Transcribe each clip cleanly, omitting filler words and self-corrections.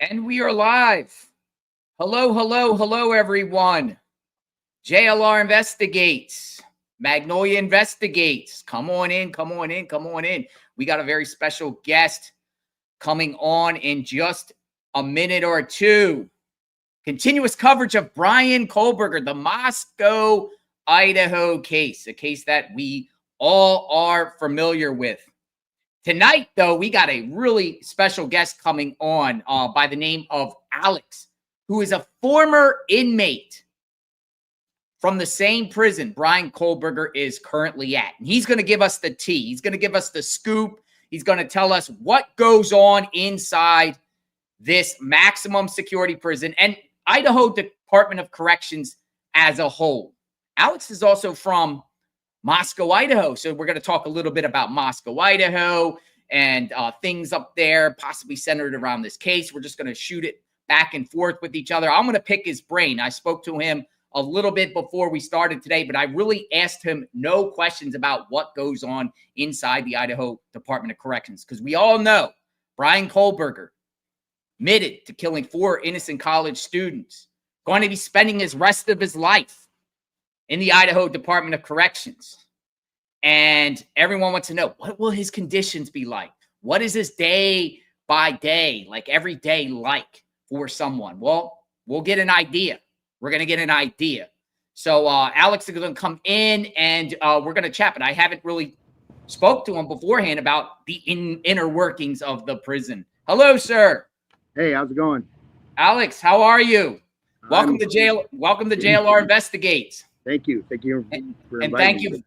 And we are live. Hello, hello, hello, everyone. JLR investigates. Magnolia investigates. Come on in, come on in, come on in. We got a very special guest coming on in just a minute or two. Continuous coverage of Bryan Kohberger, the Moscow, Idaho case, a case that we all are familiar with. Tonight, though, we got a really special guest coming on by the name of Alex, who is a former inmate from the same prison Bryan Kohberger is currently at. And he's going to give us the tea. He's going to give us the scoop. He's going to tell us what goes on inside this maximum security prison and Idaho Department of Corrections as a whole. Alex is also from Moscow, Idaho. So we're going to talk a little bit about Moscow, Idaho, and things up there, possibly centered around this case. We're just going to shoot it back and forth with each other. I'm going to pick his brain. I spoke to him a little bit before we started today, but I really asked him no questions about what goes on inside the Idaho Department of Corrections, because we all know Bryan Kohberger admitted to killing 4 innocent college students, going to be spending his rest of his life in the Idaho Department of Corrections. And everyone wants to know, what will his conditions be like? What is his day by day, like every day like for someone? Well, we'll get an idea. We're going to get an idea. So Alex is going to come in and we're going to chat. But I haven't really spoke to him beforehand about the inner workings of the prison. Hello, sir. Hey, how's it going? Alex, how are you? Welcome to JLR Investigates. Thank you. Thank you for inviting me.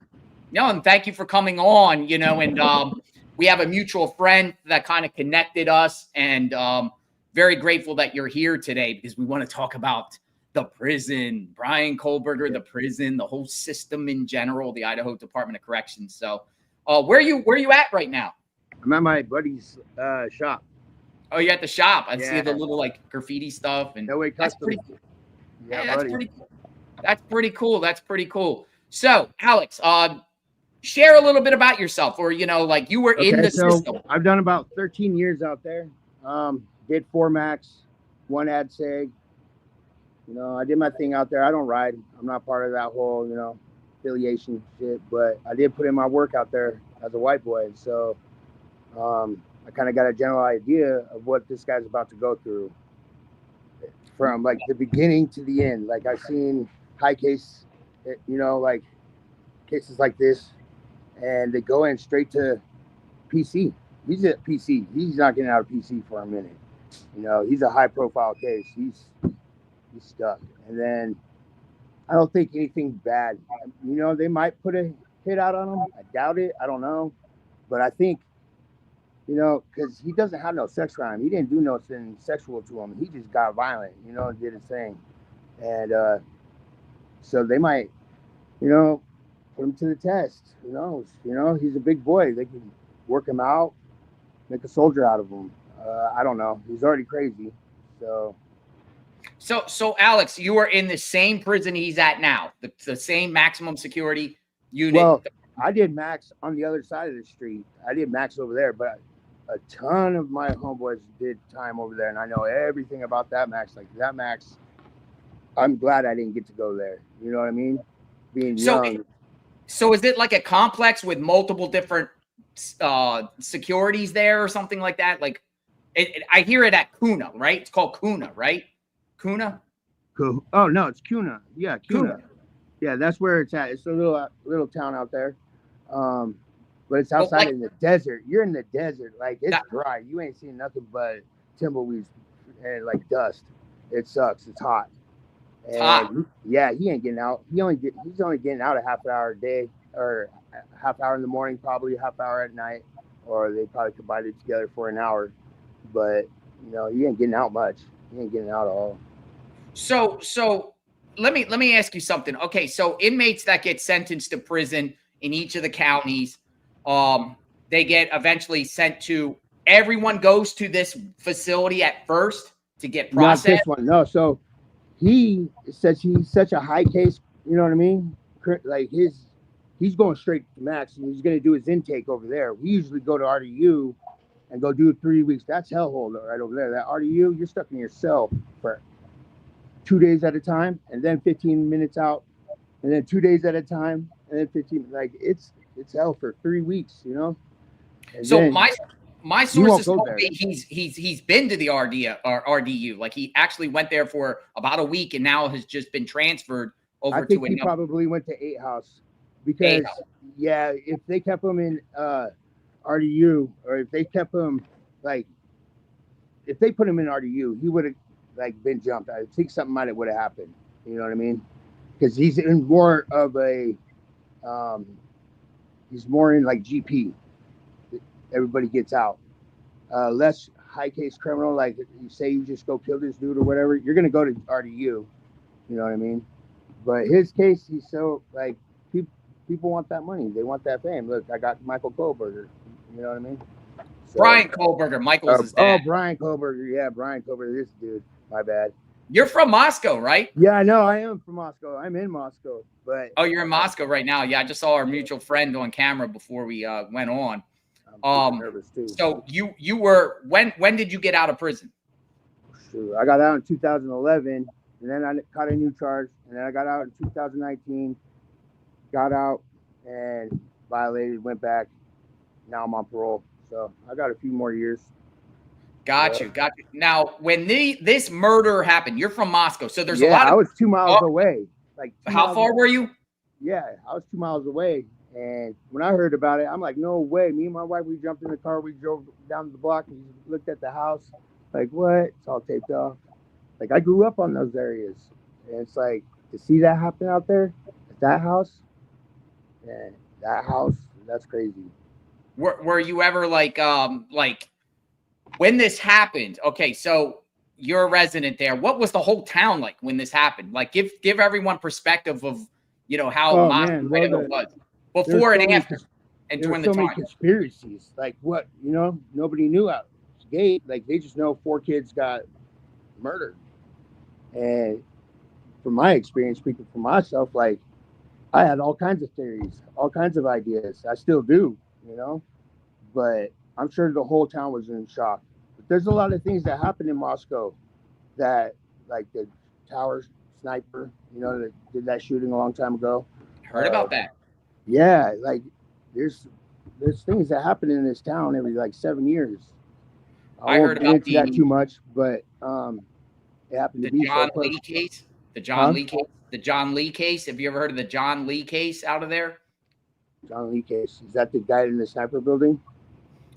And thank you for coming on, and we have a mutual friend that kind of connected us, and very grateful that you're here today because we want to talk about the prison, Bryan Kohberger, the prison, the whole system in general, the Idaho Department of Corrections. So where are you at right now? I'm at my buddy's shop. Oh, you're at the shop. I see the little like graffiti stuff, and that's pretty cool. Yeah, that's pretty cool. That's pretty cool. That's pretty cool. So, Alex, share a little bit about yourself, or like you were in the system. I've done about 13 years out there. Did 4 max, 1 ad seg. I did my thing out there. I don't ride. I'm not part of that whole, affiliation shit. But I did put in my work out there as a white boy. So I kind of got a general idea of what this guy's about to go through from like the beginning to the end. Like I've seen high case, like cases like this, and they go in straight to PC. He's at PC. He's not getting out of PC for a minute. He's a high profile case. He's stuck. And then I don't think anything bad. They might put a hit out on him. I doubt it. I don't know. But I think, because he doesn't have no sex crime. He didn't do nothing sexual to him. He just got violent, did his thing. And so they might, put him to the test. Who knows? He's a big boy. They can work him out, make a soldier out of him. I don't know. He's already crazy. So Alex, you are in the same prison he's at now, the same maximum security unit. Well, I did max on the other side of the street. I did max over there, but a ton of my homeboys did time over there, and I know everything about that max. Like that max, I'm glad I didn't get to go there. You know what I mean? Being young. So is it like a complex with multiple different securities there or something like that? Like I hear it at Kuna, right? It's called Kuna, right? Kuna? Oh, no, it's Kuna. Yeah, Kuna. Yeah, that's where it's at. It's a little town out there. But it's outside in the desert. You're in the desert. Like, it's dry. You ain't seeing nothing but tumbleweeds and, like, dust. It sucks. It's hot. And hot. Yeah, he ain't getting out. He's only getting out a half hour a day, or a half hour in the morning, probably a half hour at night, or they probably combine it together for an hour. But, he ain't getting out much. He ain't getting out at all. So let me ask you something. Okay, so inmates that get sentenced to prison in each of the counties, they get eventually sent to. Everyone goes to this facility at first to get processed. Not this one, no. So he's such a high case. You know what I mean? Like he's going straight to max, and he's going to do his intake over there. We usually go to RDU and go do 3 weeks. That's hellhole right over there. That RDU, you're stuck in your cell for 2 days at a time, and then 15 minutes out, and then 2 days at a time, and then 15. Like it's hell for 3 weeks, you know. And so then my sources told me he's been to the RDU. Like he actually went there for about a week and now has just been transferred over I think he probably went to 8 House because yeah, if they kept him in RDU, or if they kept him like if they put him in RDU, he would have like been jumped. I think something might have would have happened. You know what I mean? Because he's in more of a he's more in like GP. Everybody gets out. Less high case criminal, like you say you just go kill this dude or whatever, you're gonna go to RDU. You know what I mean? But his case, he's so like people want that money, they want that fame. Look, I got Michael Kohberger. You know what I mean? So, Bryan Kohberger, Michael's his dad. Oh, Bryan Kohberger, yeah, Bryan Kohberger. This dude, my bad. You're from Moscow, right? Yeah, I know. I am from Moscow. I'm in Moscow, but you're in Moscow right now. Yeah, I just saw our mutual friend on camera before we went on. Nervous too. So you were when did you get out of prison? Shoot, I got out in 2011, and then I caught a new charge, and then I got out in 2019. Got out and violated, went back. Now I'm on parole, so I got a few more years. Got you. Now, when this murder happened, you're from Moscow, so there's a lot of. I was 2 miles away. Like how far were you? Yeah, I was 2 miles away. And when I heard about it, I'm like, no way. Me and my wife, we jumped in the car. We drove down the block and looked at the house. Like, what? It's all taped off. Like, I grew up on those areas. And it's like, to see that happen out there at that house, and that's crazy. Were you ever like when this happened? Okay, so you're a resident there. What was the whole town like when this happened? Like, give everyone perspective of, how Moscow was. Before and after, and during the time. There were so many conspiracies. Like what, nobody knew out the gate. Like they just know 4 kids got murdered. And from my experience, speaking for myself, like I had all kinds of theories, all kinds of ideas. I still do, but I'm sure the whole town was in shock. But there's a lot of things that happened in Moscow that, like the tower sniper, that did that shooting a long time ago. Heard about that. Yeah, like there's things that happen in this town every like 7 years. I won't get into that too much, but it happened to be John Lee case. The John Lee case. The John Lee case. Have you ever heard of the John Lee case out of there? John Lee case. Is that the guy in the sniper building?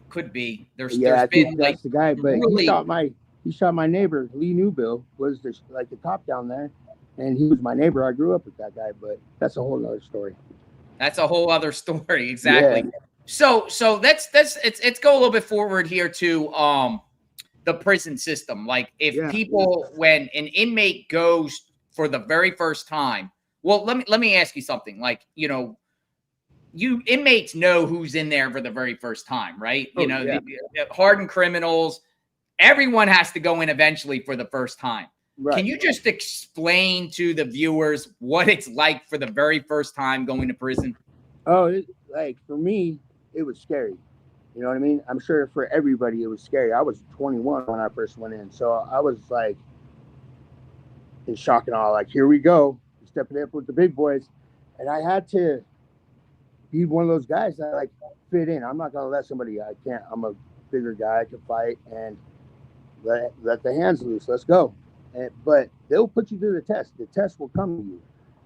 Could be. I think that's the guy. But he shot my neighbor. Lee Newbill was the cop down there, and he was my neighbor. I grew up with that guy, but that's a whole other story. That's a whole other story. Exactly. Yeah. So let's go a little bit forward here to the prison system. Like when an inmate goes for the very first time, well, let me ask you something. Like, you inmates know who's in there for the very first time, right? The hardened criminals, everyone has to go in eventually for the first time. Right. Can you just explain to the viewers what it's like for the very first time going to prison? Oh, for me, it was scary. You know what I mean? I'm sure for everybody, it was scary. I was 21 when I first went in. So I was like in shock and awe. Like, here we go. Stepping up with the big boys. And I had to be one of those guys that fit in. I'm not going to let somebody, I'm a bigger guy. I can fight and let the hands loose. Let's go. But they'll put you through the test. The test will come to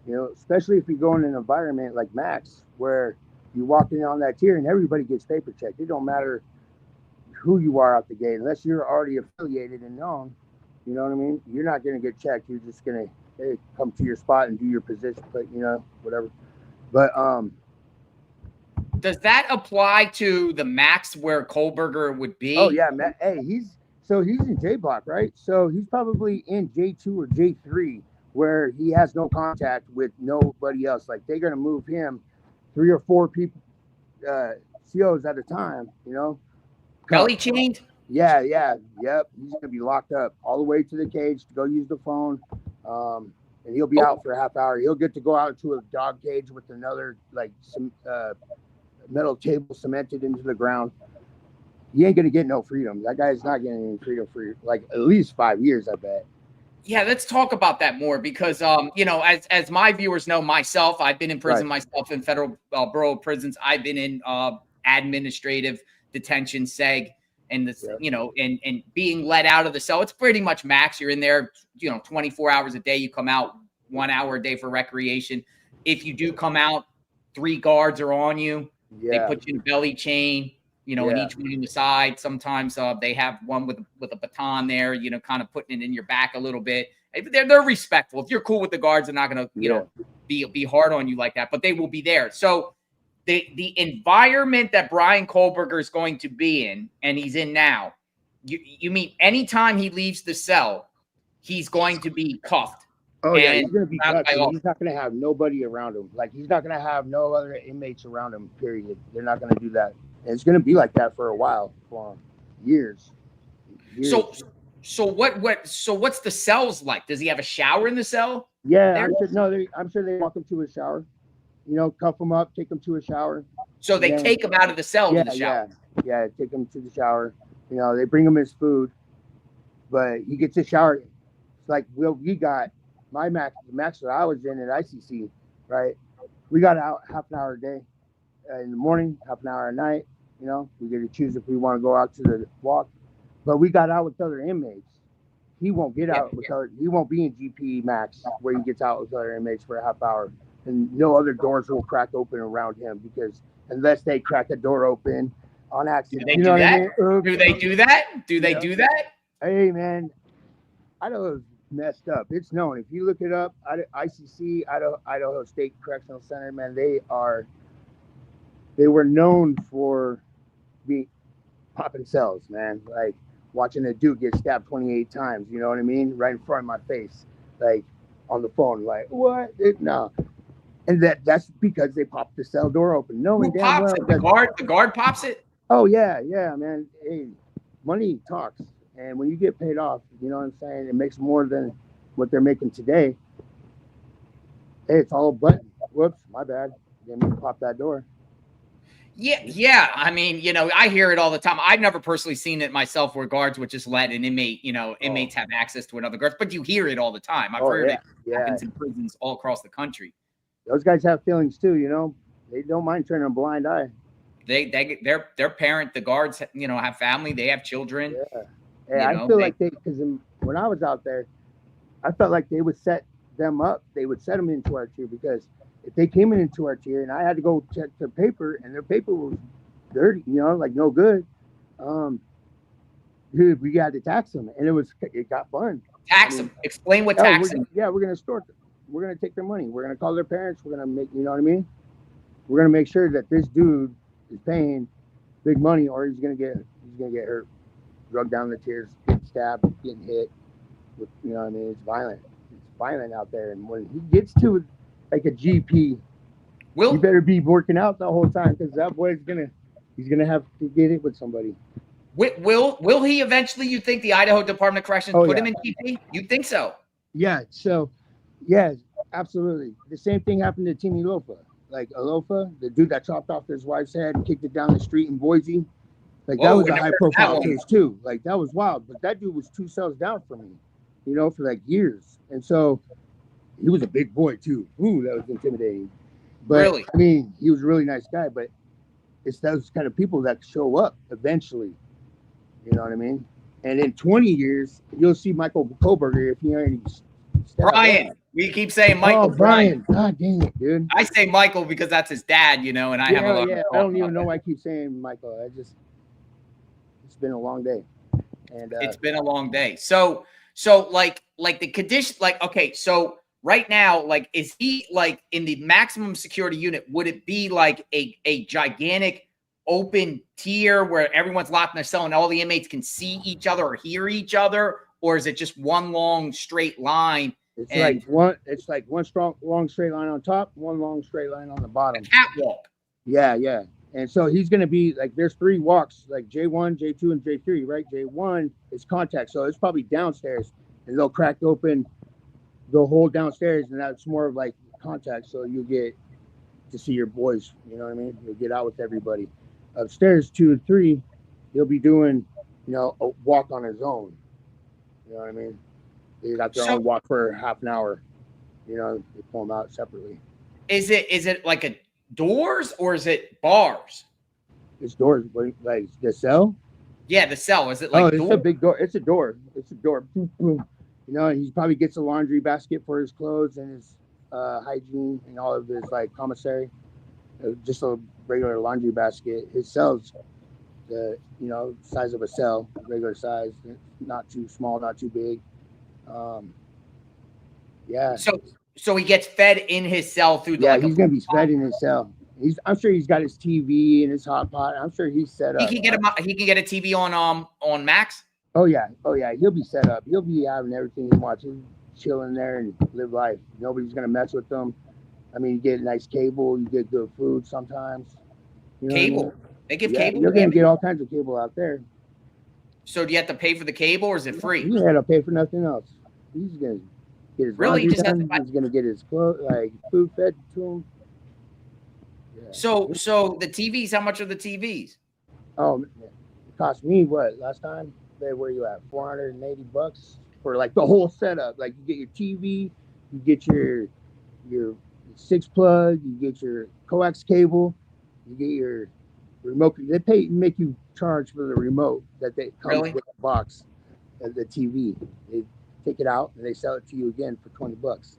you, especially if you go in an environment like Max, where you walk in on that tier and everybody gets paper checked. It don't matter who you are out the gate, unless you're already affiliated and known. You know what I mean? You're not going to get checked. You're just going to come to your spot and do your position, but whatever. But does that apply to the Max where Kohberger would be? Oh yeah, he's in J block, right? So he's probably in J2 or J3 where he has no contact with nobody else. Like they're gonna move him 3 or 4 people, COs at a time, Belly chained? Yep. He's gonna be locked up all the way to the cage to go use the phone. And he'll be out for a half hour. He'll get to go out into a dog cage with another some metal table cemented into the ground. he ain't gonna get no freedom. That guy's not getting any freedom for like at least 5 years, I bet. Yeah, let's talk about that more because, you know, as my viewers know, myself, I've been in prison myself in federal borough prisons. I've been in administrative detention, seg, and this, you know, and being let out of the cell. It's pretty much max. You're in there, you know, 24 hours a day. You come out 1 hour a day for recreation. If you do come out, 3 guards are on you. They put you in a belly chain. You know, and each one on the side. Sometimes they have one with a baton there, you know, kind of putting it in your back a little bit. They're respectful. If you're cool with the guards, they're not going to, you know, be hard on you like that, but they will be there. So the environment that Bryan Kohberger is going to be in, and he's in now, you mean anytime he leaves the cell, he's going to be cuffed. Oh, yeah, he's going to be cuffed. He's not going to have nobody around him. Like, he's not going to have no other inmates around him, period. They're not going to do that. And it's going to be like that for a while, for years. So what's the cells like? Does he have a shower in the cell? Yeah, I'm sure they walk him to a shower. You know, cuff him up, take him to a shower. So they take him out of the cell to the shower. Yeah, take him to the shower. You know, they bring him his food, but he gets a shower. It's like we got my max, the max that I was in at ICC, right? We got out half an hour a day in the morning, half an hour at night. You know, we get to choose if we want to go out to the walk. But we got out with other inmates. He won't get out with other. He won't be in GP max where he gets out with other inmates for a half hour, and no other doors will crack open around him because unless they crack a door open on accident, do they do that? I mean? Do they do that? Do they do that? Hey man, Idaho's messed up. It's known. If you look it up, ICC, Idaho State Correctional Center, man, they were known for being popping cells, man. Like watching a dude get stabbed 28 times, you know what I mean? Right in front of my face, like on the phone, like, what? No. And that's because they popped the cell door open. Knowing damn well the guard pops it? Oh, yeah, man. Hey, money talks. And when you get paid off, you know what I'm saying? It makes more than what they're making today. Hey, it's all a button. Whoops, my bad. Didn't mean to pop that door. Yeah. I mean, you know, I hear it all the time. I've never personally seen it myself where guards would just let an inmate, you know, inmates have access to another guard, but you hear it all the time. I've heard it happens in prisons all across the country. Those guys have feelings too, you know. They don't mind turning a blind eye. Their parent, the guards, you know, have family, they have children. Yeah, I feel like because when I was out there, I felt like they would set them up. They would set them into our tier because if they came into our tier and I had to go check their paper and their paper was dirty, you know, like no good, dude, we got to tax them, and it got fun. Tax them. Explain what taxing. We're gonna store them. We're gonna take their money. We're gonna call their parents. We're gonna make, you know what I mean? We're gonna make sure that this dude is paying big money, or he's gonna get hurt, drugged down the tiers, getting stabbed, getting hit. You know what I mean? It's violent. It's violent out there, and when he gets to like a GP, you better be working out the whole time because that boy's he's gonna have to get it with somebody. Will he eventually? You think the Idaho Department of Corrections put him in GP? You think so? Yeah. So, yeah, absolutely. The same thing happened to Timmy Lofa. Like Alofa, the dude that chopped off his wife's head and kicked it down the street in Boise. Like that was a high profile case too. Like that was wild. But that dude was 2 cells down from me, you know, for like years. And so he was a big boy too. Ooh, that was intimidating. But really? I mean, he was a really nice guy, but it's those kind of people that show up eventually. You know what I mean? And in 20 years, you'll see Michael Kohberger if he already Bryan. We keep saying Michael. Oh, Bryan. God dang it, dude. I say Michael because that's his dad, you know, and I have a lot of I don't even know why I keep saying Michael. It's been a long day. And it's been a long day. So like the condition, like, okay, so right now, like, is he like in the maximum security unit? Would it be like a gigantic open tier where everyone's locked in their cell and all the inmates can see each other or hear each other? Or is it just one long straight line? It's like one long straight line on top, one long straight line on the bottom. A catwalk. Yeah. And so he's going to be like, there's 3 walks, like J1, J2, and J3, right? J1 is contact. So it's probably downstairs and they'll crack open the whole downstairs. And that's more of like contact. So you get to see your boys, you know what I mean? You'll get out with everybody. Upstairs, 2 and 3, he'll be doing, a walk on his own. You know what I mean? They got their own walk for half an hour. They pull them out separately. Is it like a doors or is it bars? It's doors, like the cell. Yeah, the cell. Is it like? It's a big door. It's a door. It's a door. Boom, boom. He probably gets a laundry basket for his clothes and his hygiene and all of his like commissary. Just a regular laundry basket. His cell's the size of a cell, regular size, not too small, not too big. Yeah. So he gets fed in his cell through the. Yeah, he's gonna be fed in his cell. I'm sure he's got his TV and his hot pot. I'm sure he's set up. He can get a TV on Max. Oh yeah. He'll be set up. He'll be having everything he wants. He'll chill in there and live life. Nobody's gonna mess with him. I mean, you get nice cable. You get good food sometimes. Cable. I mean? They give cable. You're gonna get all kinds of cable out there. So do you have to pay for the cable or is it free? You have to pay for nothing else. He's gonna get his laundry done. He's gonna get his clothes, like food fed to him. Yeah. So the TVs, how much are the TVs? Oh, it cost me what last time? Where you at? $480 for like the whole setup. Like you get your TV, you get your 6 plug, you get your coax cable, you get your remote. They make you charge for the remote that comes with the box of the TV. They take it out and they sell it to you again for $20.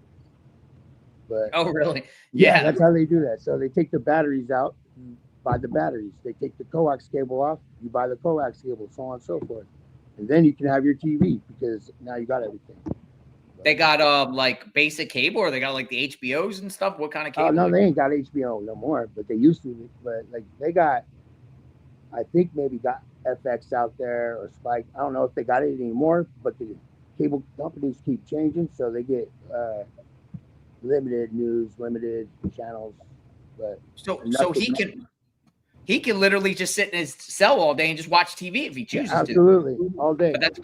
But oh really? Yeah, that's how they do that. So they take the batteries out, you buy the batteries. They take the coax cable off, you buy the coax cable, so on and so forth. And then you can have your TV because now you got everything. They got like basic cable, or they got like the HBOs and stuff. What kind of cable? Oh no, they ain't got HBO no more, but they used to. But like they got, I think maybe got FX out there or Spike. I don't know if they got it anymore, but the cable companies keep changing, so they get limited news, limited channels. But so he can literally just sit in his cell all day and just watch TV if he chooses to. Absolutely, all day. But that's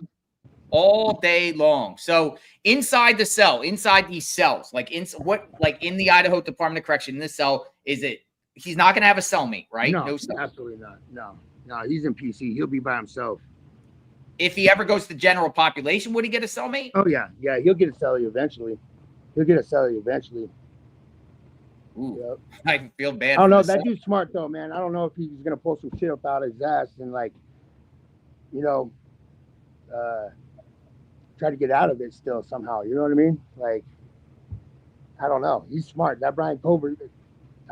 all day long. So inside the cell, inside these cells, like in the Idaho Department of Correction, in this cell, he's not going to have a cellmate, right? No, absolutely not. No, he's in PC. He'll be by himself. If he ever goes to the general population, would he get a cellmate? Oh yeah, he'll get a cellie eventually. Ooh, yep. I feel bad. I don't know. That dude's smart though, man. I don't know if he's gonna pull some shit up out of his ass and try to get out of it still somehow. You know what I mean? Like, I don't know. He's smart. That Bryan Kohberger.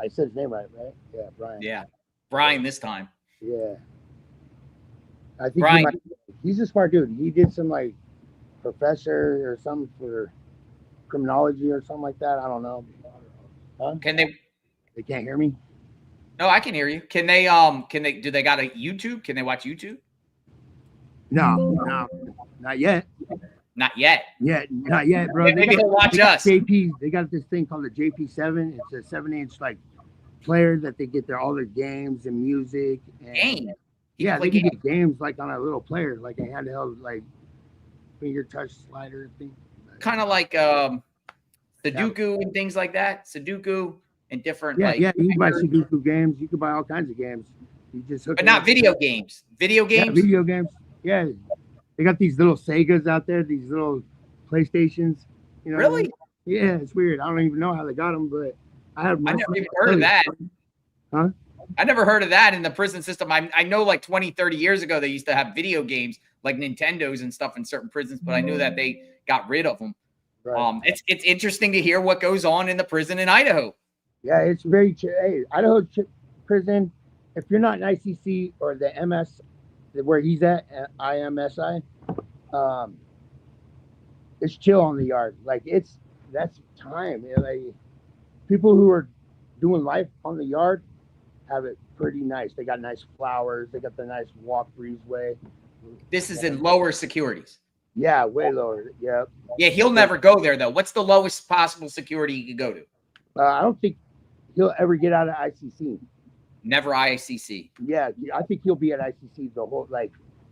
I said his name right? Yeah, Bryan. Yeah, Bryan this time. Yeah. I think he's a smart dude. He did some like professor or something for criminology or something like that. I don't know. Huh? They can't hear me? No, I can hear you. Do they got a YouTube? Can they watch YouTube? No, not yet. Not yet. Yeah, not yet, bro. They got to watch us. JP, they got this thing called the JP7. It's a 7-inch like player that they get all their games and music. And, yeah, they can get games like on a little player, like a handheld, like finger touch slider thing. Kind of like Sudoku and things like that. Sudoku and different. Yeah, you can buy Sudoku games. You can buy all kinds of games. You just hook. But not video games. Video games. Yeah, video games. Yeah, they got these little Segas out there. These little PlayStations. You know. Really? Yeah, it's weird. I don't even know how they got them, but I never even heard of that. Huh? I never heard of that in the prison system. I know like 20, 30 years ago, they used to have video games like Nintendos and stuff in certain prisons, but I knew that they got rid of them. Right. It's interesting to hear what goes on in the prison in Idaho. Yeah, it's very hey, Idaho prison. If you're not an ICC or the MS, where he's at, IMSI, it's chill on the yard. Like that's time. Like people who are doing life on the yard have it pretty nice. They got nice flowers. They got the nice walk breezeway. This is in lower securities. Yeah, way lower. Yep. Yeah, he'll never go there though. What's the lowest possible security he could go to? I don't think he'll ever get out of ICC. Never ICC. Yeah, I think he'll be at ICC the whole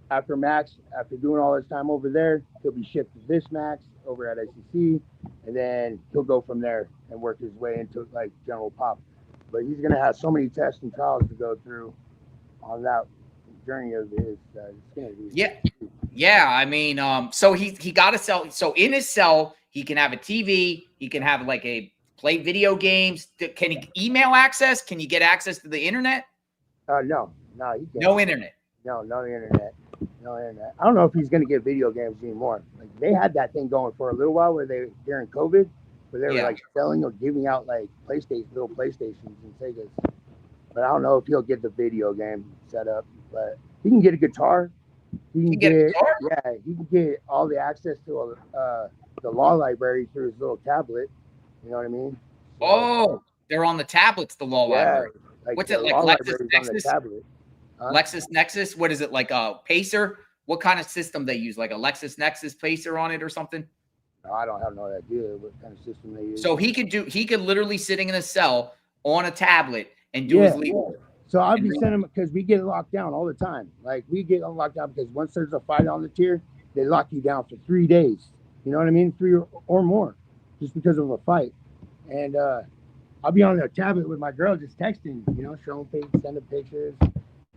after Max, after doing all his time over there, he'll be shipped to this Max over at ICC, and then he'll go from there and work his way into like general pop. But he's gonna have so many tests and trials to go through on that journey of his. It's gonna be Yeah. I mean, so he got a cell. So in his cell, he can have a TV. He can have like play video games. Can he email access? Can you get access to the internet? No, he can't. No internet. No internet. No internet. I don't know if he's gonna get video games anymore. Like they had that thing going for a little while where during COVID, where they were like selling or giving out like little PlayStations and Segas. But I don't know if he'll get the video game set up. But he can get a guitar. He can get a guitar? Yeah, he can get all the access to the law library through his little tablet. You know what I mean? So, they're on the tablets, the law library. Like what's it like? LexisNexis? LexisNexis? What is it like? A Pacer? What kind of system they use? Like a LexisNexis Pacer on it or something? No, I don't have no idea what kind of system they use. So he could literally sitting in a cell on a tablet and do his legal. So I'll be sending him because we get locked down all the time. Like we get locked down because once there's a fight on the tier, they lock you down for 3 days. You know what I mean? 3 or more, just because of a fight. And I'll be on the tablet with my girl just texting, showing things, sending pictures.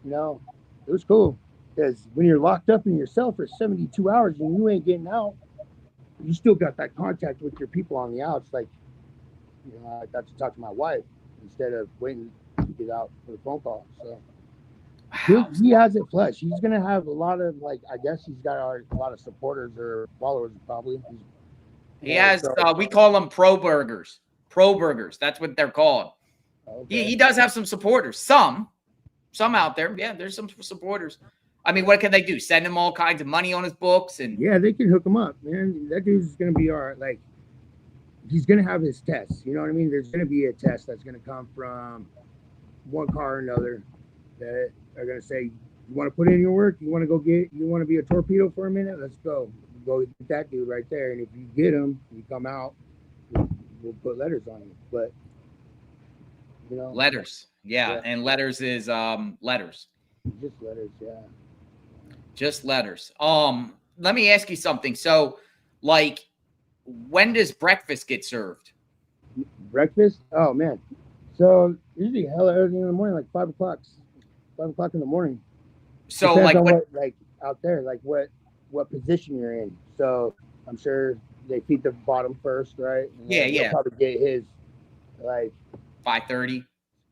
It was cool because when you're locked up in your cell for 72 hours and you ain't getting out, you still got that contact with your people on the outs. Like, I got to talk to my wife instead of waiting to get out for the phone call. So he has it flush. He's gonna have a lot of I guess he's got a lot of supporters or followers probably. He has. We call them pro burgers. Pro burgers. That's what they're called. Okay. He does have some supporters. Some out there. Yeah, there's some supporters. I mean, what can they do? Send him all kinds of money on his books and they can hook him up, man. That dude's gonna be all right. Like he's gonna have his tests. You know what I mean? There's gonna be a test that's gonna come from one car or another that are gonna say, you want to put in your work? You want to be a torpedo for a minute? Let's go get that dude right there. And if you get him, you come out, we'll put letters on you. But letters, and letters is letters. Just letters, Just letters. Let me ask you something. So, when does breakfast get served? Breakfast? Oh man. So usually hella early in the morning, like 5 o'clock. 5 o'clock in the morning. So what out there, what position you're in. So I'm sure they feed the bottom first, right? And yeah. Probably get his 5:30.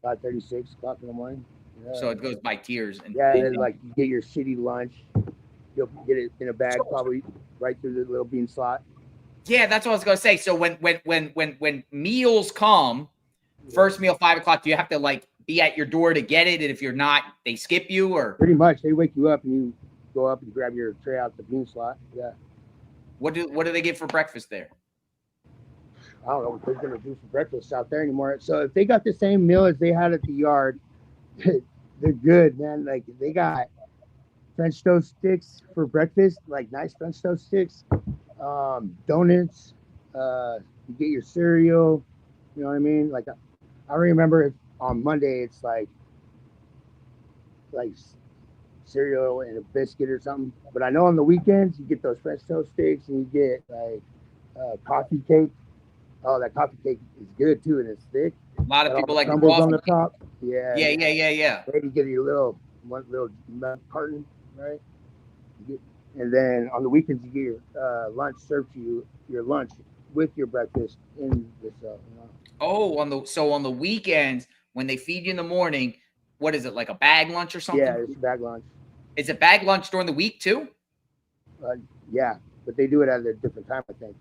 5:30, 6 o'clock in the morning. Yeah. So it goes by tiers. And then you get your shitty lunch. You'll get it in a bag, probably right through the little bean slot. Yeah, that's what I was gonna say. So when meals come, first meal 5 o'clock, do you have to be at your door to get it? And if you're not, they skip you or pretty much they wake you up and you go up and grab your tray out the bean slot. Yeah. What do they get for breakfast there? I don't know what they're gonna do for breakfast out there anymore. So if they got the same meal as they had at the yard, they're good, man. Like they got French toast sticks for breakfast, like nice French toast sticks, donuts, you get your cereal, you know what I mean? Like I remember on Monday it's like cereal and a biscuit or something. But I know on the weekends you get those French toast sticks and you get coffee cake. Oh, that coffee cake is good too, and it's thick. A lot of people like the coffee on the top. Yeah. Maybe give you one little carton, right? And then on the weekends you get your lunch served to you, your lunch with your breakfast in the cell. Oh, on the weekends when they feed you in the morning, what is it, like a bag lunch or something? Yeah, it's a bag lunch. Is it bag lunch during the week too? Yeah, but they do it at a different time, I think.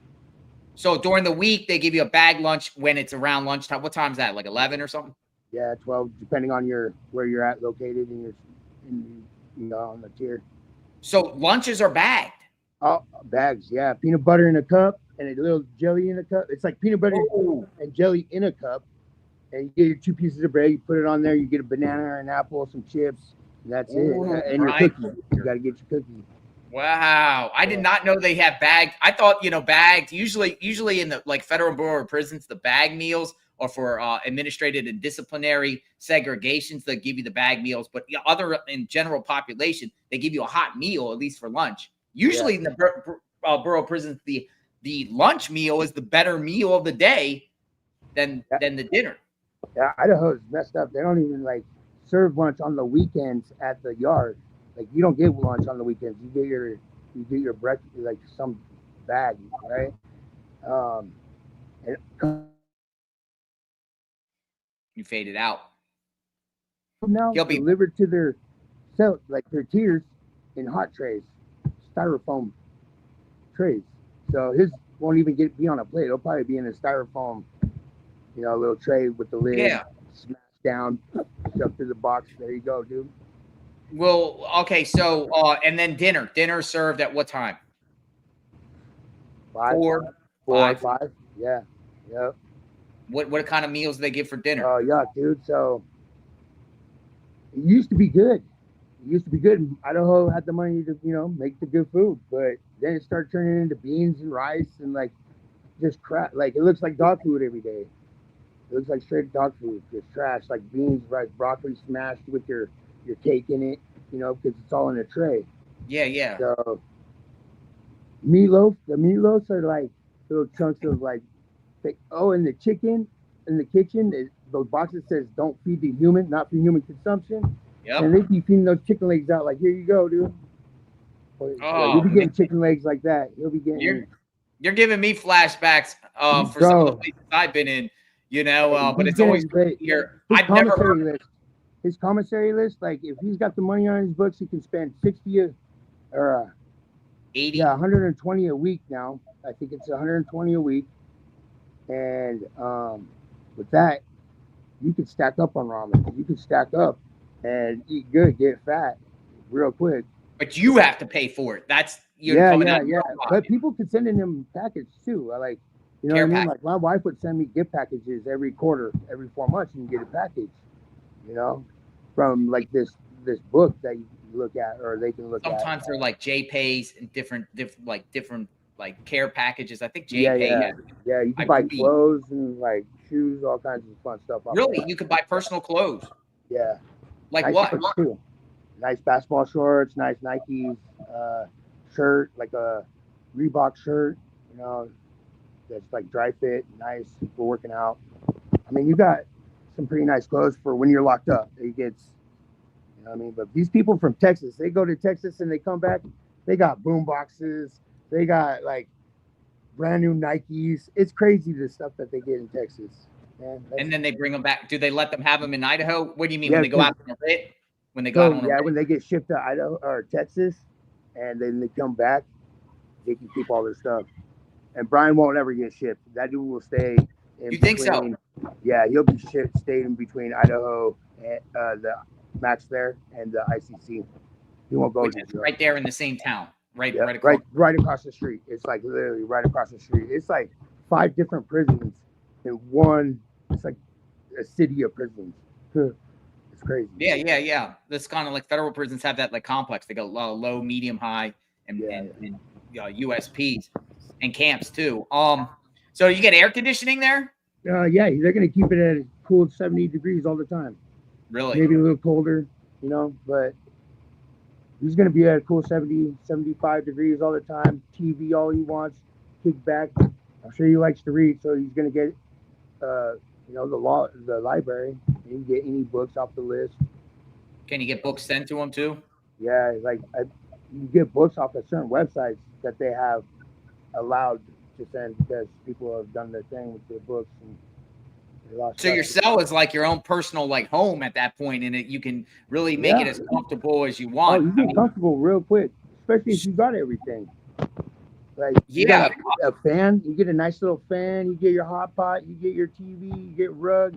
So during the week they give you a bag lunch when it's around lunchtime. What time is that? Like 11 or something? Yeah, 12, depending on where you're at located on the tier. So lunches are bagged. Oh, bags, yeah. Peanut butter in a cup and a little jelly in a cup. It's like peanut butter and jelly in a cup. And you get your 2 pieces of bread, you put it on there, you get a banana or an apple, some chips, and that's it. And your cookie. You got to get your cookie. Wow. I did not know they have bagged. I thought, bagged, usually in the Federal Bureau of Prisons, the bag meals are for administrative and disciplinary segregations. They give you the bag meals, but in general population, they give you a hot meal, at least for lunch. Usually in the Bureau of Prisons, the lunch meal is the better meal of the day than the dinner. Yeah, Idaho is messed up. They don't even serve lunch on the weekends at the yard. Like you don't get lunch on the weekends. You get your breakfast, like some bag, right? And You faded out. now He'll be delivered to their cell, like their tiers, in hot trays, styrofoam trays. So his won't even be on a plate. It'll probably be in a styrofoam, little tray with the lid smashed down, shoved through the box. There you go, dude. Well, okay, so and then dinner served at what time? 5, 4, 4, 5. 5. Yeah, yep. What kind of meals do they give for dinner? Oh, yuck, dude. So it used to be good. It used to be good. Idaho had the money to, make the good food, but then it started turning into beans and rice and like just crap. Like it looks like dog food every day. It looks like straight dog food, just trash. Like beans, rice, broccoli smashed with your cake in it, because it's all in a tray. Yeah. So meatloaf, the meatloafs are like little chunks of like, and the chicken in the kitchen, those boxes says don't feed the human, not for human consumption. Yep. And they keep feeding those chicken legs out like, here you go, dude. You'll be getting chicken legs like that. You'll be getting. You're giving me flashbacks for some of the places I've been in, but it's always here. I've never heard his commissary list. Like if he's got the money on his books, he can spend 60 or 80. Yeah, 120 a week now. I think it's 120 a week. And with that, you could stack up on ramen. You could stack up and eat good, get fat real quick. But you have to pay for it. That's coming out. Yeah. But people could send in them packages too. Like, what I mean? Like my wife would send me gift packages every quarter, every 4 months, and you get a package, from like this book that you look at, or they can look at. Sometimes they're like JPays and different like care packages. I think JPay. Yeah, you can buy clothes and like shoes, all kinds of fun stuff. Really, you could buy personal clothes. Yeah. Like nice what? Too. Nice basketball shorts, nice Nikes, shirt, like a Reebok shirt, that's like dry fit, nice for working out. I mean, you got some pretty nice clothes for when you're locked up. It gets, but these people from Texas, they go to Texas and they come back, they got boom boxes, they got like brand new Nikes. It's crazy the stuff that they get in Texas. Man, and then they bring them back. Do they let them have them in Idaho? What do you mean when they go out on a writ? When they go when they get shipped to Idaho or Texas, and then they come back, they can keep all their stuff. And Bryan won't ever get shipped. That dude will stay. You think so? Yeah, he'll be stayed in between Idaho and the Max there and the ICC. He won't go right there in the same town, right across the street. It's like literally right across the street. It's like 5 different prisons in one. It's like a city of prisons. It's crazy. Yeah. This kind of like federal prisons have that like complex. They got low, medium, high, and USPs and camps too. So you get air conditioning there? Yeah, they're gonna keep it at a cool 70 degrees all the time. Really? Maybe a little colder, but he's gonna be at a cool 70, 75 degrees all the time. TV all he wants, kick back. I'm sure he likes to read, so he's gonna get the library. You can get any books off the list. Can you get books sent to him too? Yeah, you get books off of certain websites that they have allowed to send because people have done their thing with their books. So your cell is like your own personal like home at that point, and you can really make it as comfortable as you want. Oh, you get comfortable real quick, especially if you got everything. Like you got a fan, you get a nice little fan, you get your hot pot, you get your TV, you get rug,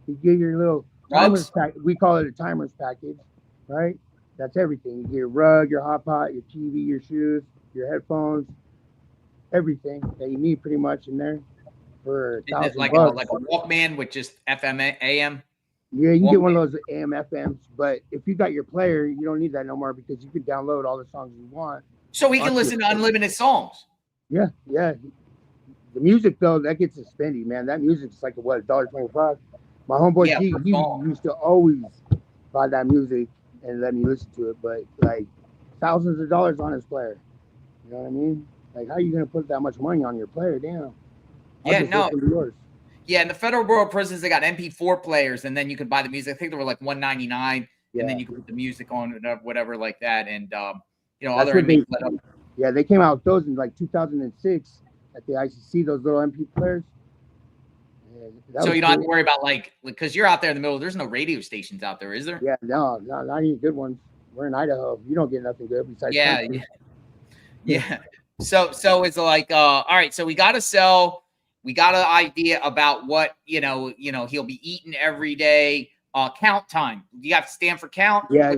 you get your little timers pack. We call it a timers package, right? That's everything. You get your rug, your hot pot, your TV, your shoes, your headphones, everything that you need pretty much in there for $1,000. Like a Walkman with just FM, AM? Yeah, you can get one of those AM, FMs, but if you got your player, you don't need that no more because you can download all the songs you want. So we can listen to unlimited songs. Yeah. The music though, that gets spendy, man. That music's like $1.25. My homeboy G, he used to always buy that music and let me listen to it, but like thousands of dollars on his player. You know what I mean? Like, how are you gonna put that much money on your player? Damn. Yeah, in the federal bureau of prisons, they got MP4 players, and then you could buy the music. I think they were like $199, and then you can put the music on and whatever like that. And you know, That's other what they, inmates let up. yeah, they came out with those in like 2006 at the ICC, those little MP players. So you don't have to worry about like, because you're out there in the middle. There's no radio stations out there, is there? Yeah, no, not any good ones. We're in Idaho. You don't get nothing good besides country. Yeah. So it's like, all right. So we got a cell. We got an idea about what he'll be eating every day. Count time. Do you have to stand for count? Yeah.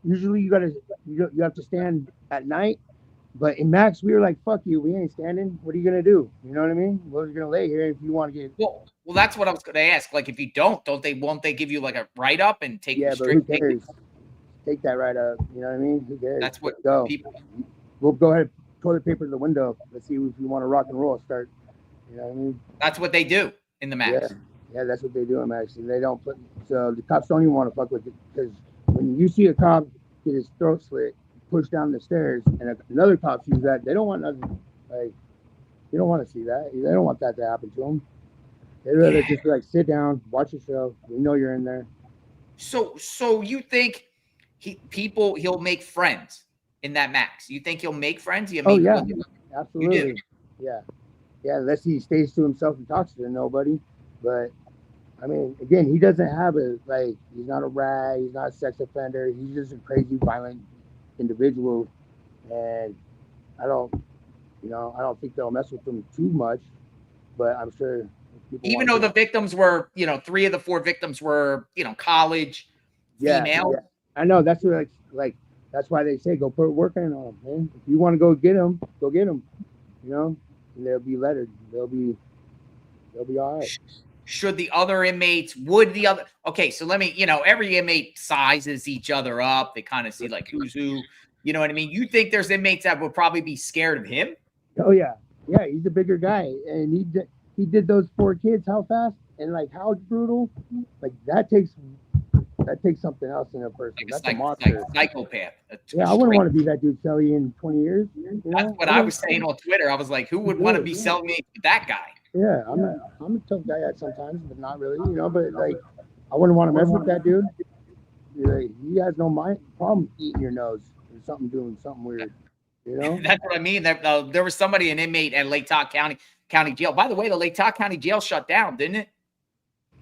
Usually you have to stand at night. But in Max, we were like, fuck you, we ain't standing. What are you going to do? You know what I mean? Well, you're going to lay here if you want to get... Well, that's what I was going to ask. Like, if you won't they give you like a write-up and take you straight... But who cares? Take that write-up. You know what I mean? Who cares? That's what people... We'll go ahead, toilet paper to the window. Let's see if you want to rock and roll start. You know what I mean? That's what they do in the Max. Yeah, that's what they do in Max. And they don't put... So the cops don't even want to fuck with it. Because when you see a cop get his throat slit, push down the stairs, and another cop sees that, they don't want nothing. Like, you don't want to see that. They don't want that to happen to them. They'd rather just like sit down, watch the show. We know you're in there. So you think he'll make friends in that Max? You think he'll make friends? Absolutely. You do? Yeah. Unless he stays to himself and talks to nobody. But I mean, again, he doesn't have he's not a rat. He's not a sex offender. He's just a crazy, violent individual, and I don't think they'll mess with him too much, but I'm sure even though the victims were, 3 of the 4 victims were, college female. Yeah. I know, that's what like that's why they say go put work in on them, man. If you want to go get them, and they'll be lettered. They'll be all right. Should the other inmates, okay, so let me, every inmate sizes each other up. They kind of see like who's who, you know what I mean? You think there's inmates that would probably be scared of him? Oh, yeah. Yeah, he's a bigger guy. And he did those 4 kids how fast and like how brutal. Like that takes something else in a person. That's a monster. Like psychopath. Yeah, I wouldn't want to be that dude Shelly in 20 years. That's what I was saying on Twitter. I was like, who would want to be selling me with that guy? Yeah, I'm a tough guy at sometimes, but not really, But like, I wouldn't want to mess with that dude. He has no problem eating your nose or something, doing something weird. That's what I mean. There was somebody, an inmate at Latah County Jail. By the way, the Latah County Jail shut down, didn't it?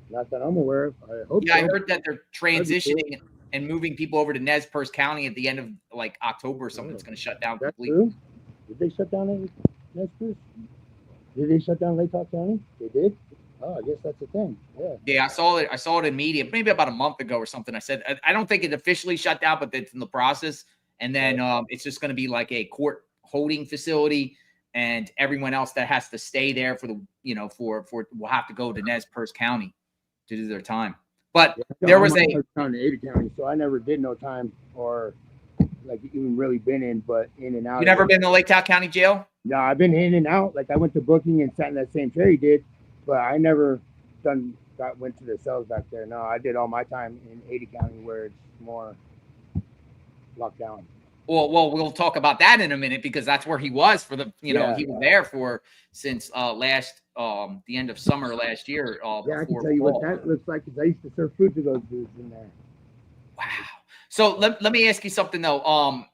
Not that I'm aware of. I hope. Yeah, so. I heard that they're transitioning and moving people over to Nez Perce County at the end of like October or something. It's going to shut down completely. True? Did they shut down Nez Perce? Did they shut down Latah County? They did? Oh, I guess that's the thing. Yeah. Yeah, I saw it in media, maybe about a month ago or something. I said, I don't think it officially shut down, but it's in the process. And then it's just going to be like a court holding facility, and everyone else that has to stay there for will have to go to Nez Perce County to do their time. But there was Ada County, so I never did no time or like even really been in, but in and out. You never been to Latah County Jail? No, I've been in and out. Like I went to booking and sat in that same chair he did, but I never went to the cells back there. No, I did all my time in Ada County where it's more locked down. Well, we'll talk about that in a minute because that's where he was for the, he was there for since the end of summer last year. Yeah, I can tell you what that looks like because I used to serve food to those dudes in there. Wow. So let me ask you something though.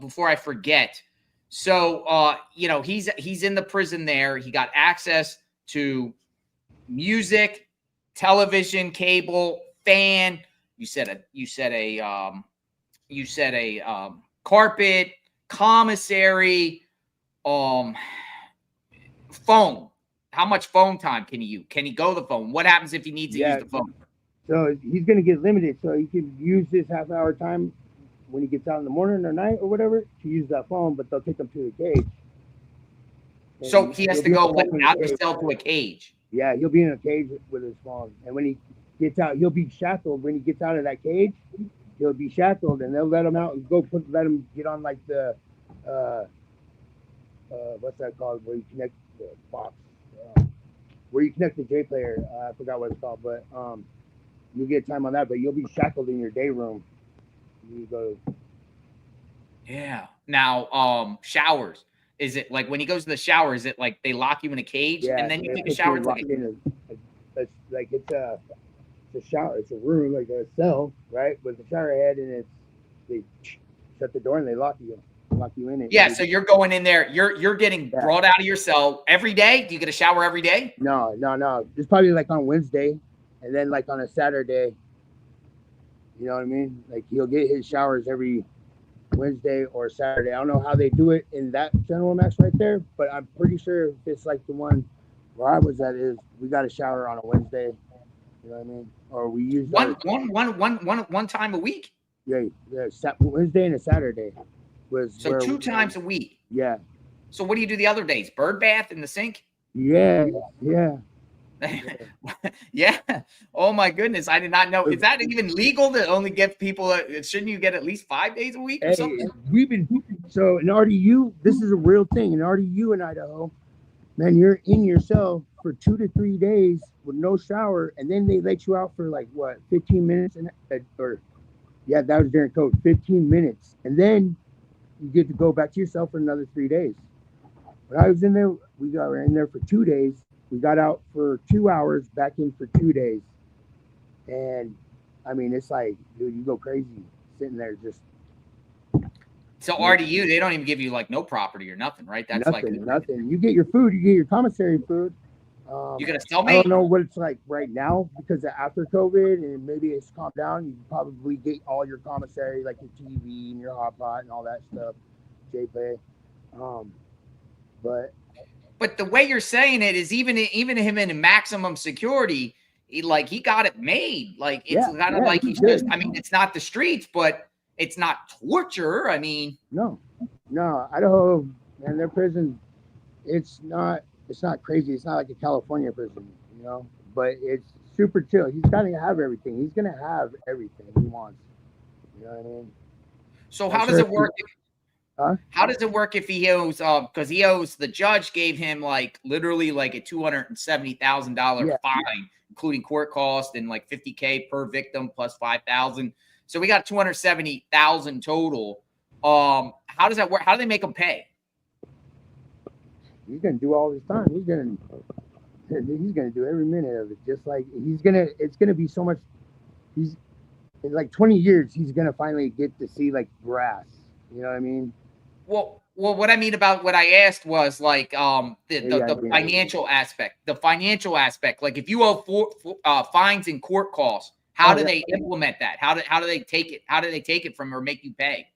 Before I forget. So, he's in the prison there. He got access to music, television, cable, fan. You said a carpet, commissary, phone. How much phone time can he use? Can he go the phone? What happens if he needs to use the phone? So he's going to get limited. So he can use this half-hour time when he gets out in the morning or night or whatever to use that phone, but they'll take him to the cage. And so he has to go like out the cell to a cage. Yeah, he'll be in a cage with his phone. And when he gets out, he'll be shackled. When he gets out of that cage, he'll be shackled, and they'll let him out and let him get on like the what's that called? Where you connect the box, where you connect the J player. I forgot what it's called, but you get time on that. But you'll be shackled in your day room. You go. Yeah. Now, showers. Is it like when he goes to the shower? Is it like they lock you in a cage and then you take a shower? It's it's a shower. It's a room, like a cell, right, with a shower head, and they shut the door and they lock you in it. Yeah, so you're going in there. You're getting brought out of your cell every day. Do you get a shower every day? No. It's probably like on Wednesday, and then like on a Saturday. You know what I mean? Like he'll get his showers every Wednesday or Saturday. I don't know how they do it in that general max right there, but I'm pretty sure if it's like the one where I was at, is we got a shower on a Wednesday. You know what I mean? Or we use one time a week. Yeah, Wednesday and a Saturday was so 2 times a week. Yeah. So what do you do the other days? Bird bath in the sink? Yeah. Yeah. Oh my goodness, I did not know. Is that even legal to only give people? Shouldn't you get at least 5 days a week or something? So in RDU, this is a real thing. In RDU in Idaho, man, you're in your cell for 2 to 3 days with no shower, and then they let you out for like 15 minutes that was during COVID, 15 minutes, and then you get to go back to your cell for another 3 days. When I was in there, we got in there for 2 days. We got out for 2 hours, back in for 2 days. And I mean, it's like, dude, you go crazy sitting there just. So RDU, they don't even give you like no property or nothing, right? That's nothing. You get your food, you get your commissary food. You gonna tell me? I don't know what it's like right now because after COVID and maybe it's calmed down. You probably get all your commissary, like your TV and your hot pot and all that stuff. JPay. But the way you're saying it is even him in maximum security, he got it made. Like it's kind of like he's just. I mean, it's not the streets, but it's not torture. I mean, no, Idaho, man, their prison, it's not crazy. It's not like a California prison, you know, but it's super chill. He's got to have everything. He's gonna have everything he wants. You know what I mean? So how does it work? How does it work if he owes? Because he owes. The judge gave him like literally like a $270,000 fine, including court costs and like $50K per victim plus $5,000. So we got $270,000 total. How does that work? How do they make him pay? He's gonna do all his time. He's gonna do every minute of it. Just like it's gonna be so much. He's in like 20 years. He's gonna finally get to see like grass. You know what I mean? Well, what I mean about what I asked was like the financial aspect. The financial aspect, like if you owe fines and court costs, how do they implement that? How do they take it? How do they take it from or make you pay?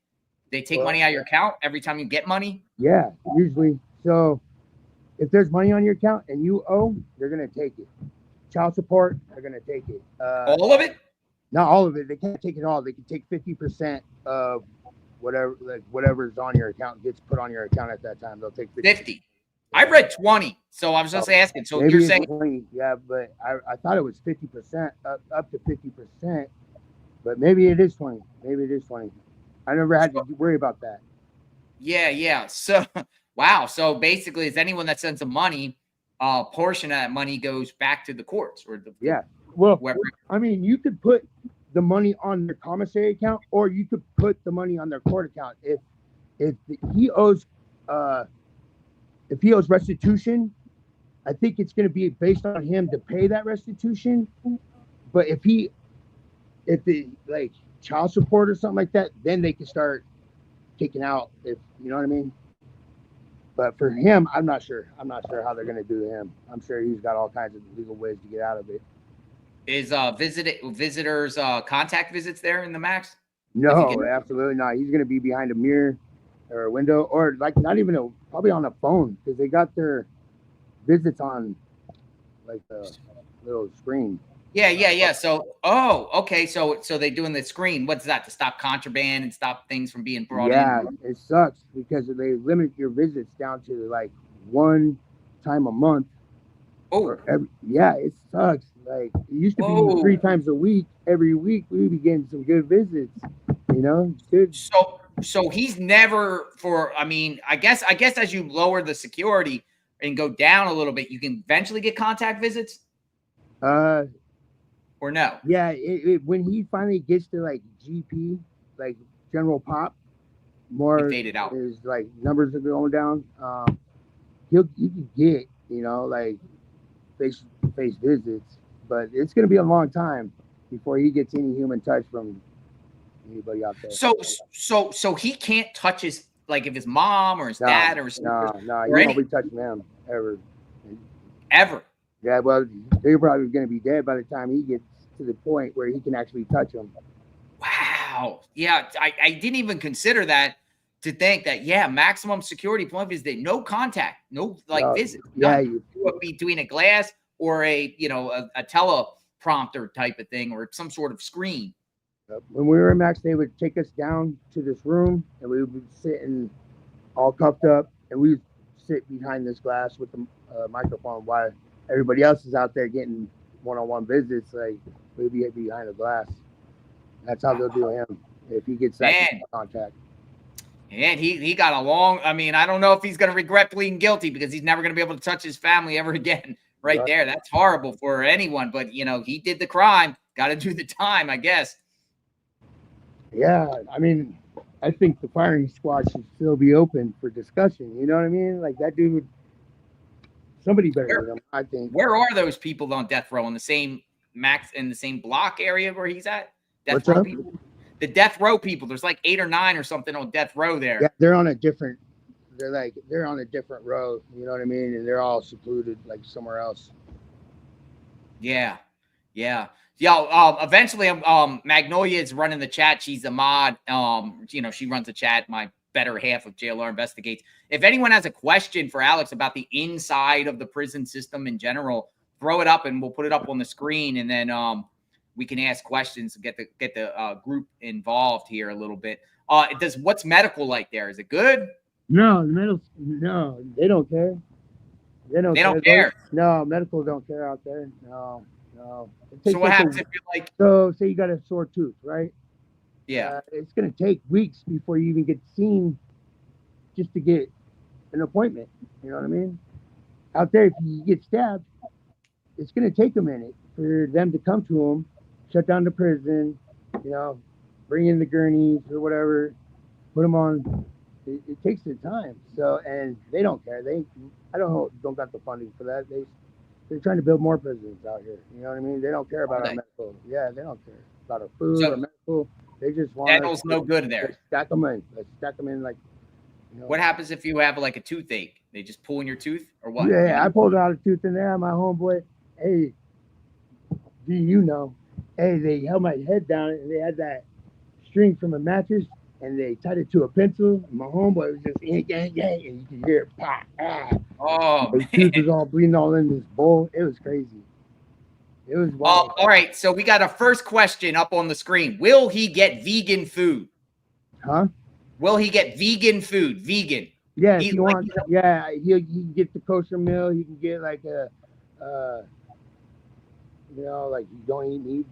They take money out of your account every time you get money? Yeah, usually. So if there's money on your account and you owe, they're gonna take it. Child support, they're gonna take it. All of it? Not all of it. They can't take it all. They can take 50% of whatever's on your account gets put on your account at that time. They'll take 50. I read 20, so I was just asking. So maybe you're saying 20, yeah, but I thought it was 50%, up to 50%, but maybe it is 20. Maybe it is 20. I never had to worry about that. Yeah. So wow. So basically, is anyone that sends some money, portion of that money goes back to the courts or the Well, whoever. I mean, you could put the money on their commissary account, or you could put the money on their court account. If he owes restitution, I think it's going to be based on him to pay that restitution. But if the like child support or something like that, then they can start taking out. If you know what I mean. But for him, I'm not sure. I'm not sure how they're going to do to him. I'm sure he's got all kinds of legal ways to get out of it. Is visitors contact visits there in the max? No, absolutely not. He's going to be behind a mirror or a window, or like not even probably on a phone, because they got their visits on like a little screen. Yeah. So, okay. So they're doing the screen. What's that? To stop contraband and stop things from being brought in? Yeah, it sucks because they limit your visits down to like one time a month. Oh, it sucks. Like it used to be 3 times a week. Every week we would be getting some good visits. You know, good. So he's never I mean, I guess as you lower the security and go down a little bit, you can eventually get contact visits. Or no? Yeah, when he finally gets to like GP, like general pop, more faded out. His like numbers are going down. You can get like face-to-face visits, but it's gonna be a long time. before he gets any human touch from anybody out there. So he can't touch his, like, if his mom or his dad or his sisters no, or you won't be touching them ever. ever. Yeah, well, they're probably going to be dead by the time he gets to the point where he can actually touch them. Wow. Yeah, I didn't even consider that, to think that, yeah, maximum security point visit, no contact, no visit. Yeah, between a glass or a teleprompter type of thing or some sort of screen. When we were in Max, they would take us down to this room and we would sit all cuffed up, and we would sit behind this glass with the microphone while everybody else is out there getting one-on-one visits. Like, we'd be behind the glass. That's how they'll do him if he gets that contact. And he got a long, I mean, I don't know if he's going to regret pleading guilty, because he's never going to be able to touch his family ever again. Right there. That's horrible for anyone. But, he did the crime. Got to do the time, I guess. Yeah. I mean, I think the firing squad should still be open for discussion. You know what I mean? Like, that dude, somebody better than him, I think. Where are those people on death row? In the same block area where he's at? Death row people? The death row people. There's like 8 or 9 or something on death row there. Yeah, they're on a different row. You know what I mean? And they're all secluded, like somewhere else. Yeah. Eventually, Magnolia is running the chat. She's a mod. She runs the chat. My better half of JLR Investigates. If anyone has a question for Alex about the inside of the prison system in general, throw it up and we'll put it up on the screen, and then we can ask questions and get the group involved here a little bit. What's medical like there? Is it good? No, they don't care. They don't care. No, medical don't care out there. No. So what happens if you're like? So say you got a sore tooth, right? Yeah. It's going to take weeks before you even get seen, just to get an appointment. You know what I mean? Out there, if you get stabbed, it's going to take a minute for them to come to them, shut down the prison, bring in the gurneys or whatever, put them on. It takes the time. So, and they don't care. Don't got the funding for that. They're trying to build more prisons out here. You know what I mean? They don't care about our medical. Yeah, they don't care about our food or medical. They just want. Dental's no good there. Stack them in. Let's stack them in like. What happens if you have like a toothache? They just pull in your tooth or what? Yeah, I pulled out a tooth in there. My homeboy, hey, hey, they held my head down and they had that string from a mattress and they tied it to a pencil. And my homeboy was just and you could hear it pop. Oh, his tooth was all bleeding all in this bowl. It was crazy. It was wild. All right, so we got a first question up on the screen. Will he get vegan food? Huh? Will he get vegan food? Vegan. Yeah, if you want. Yeah, he can get the kosher meal. He can get like like you don't eat meat,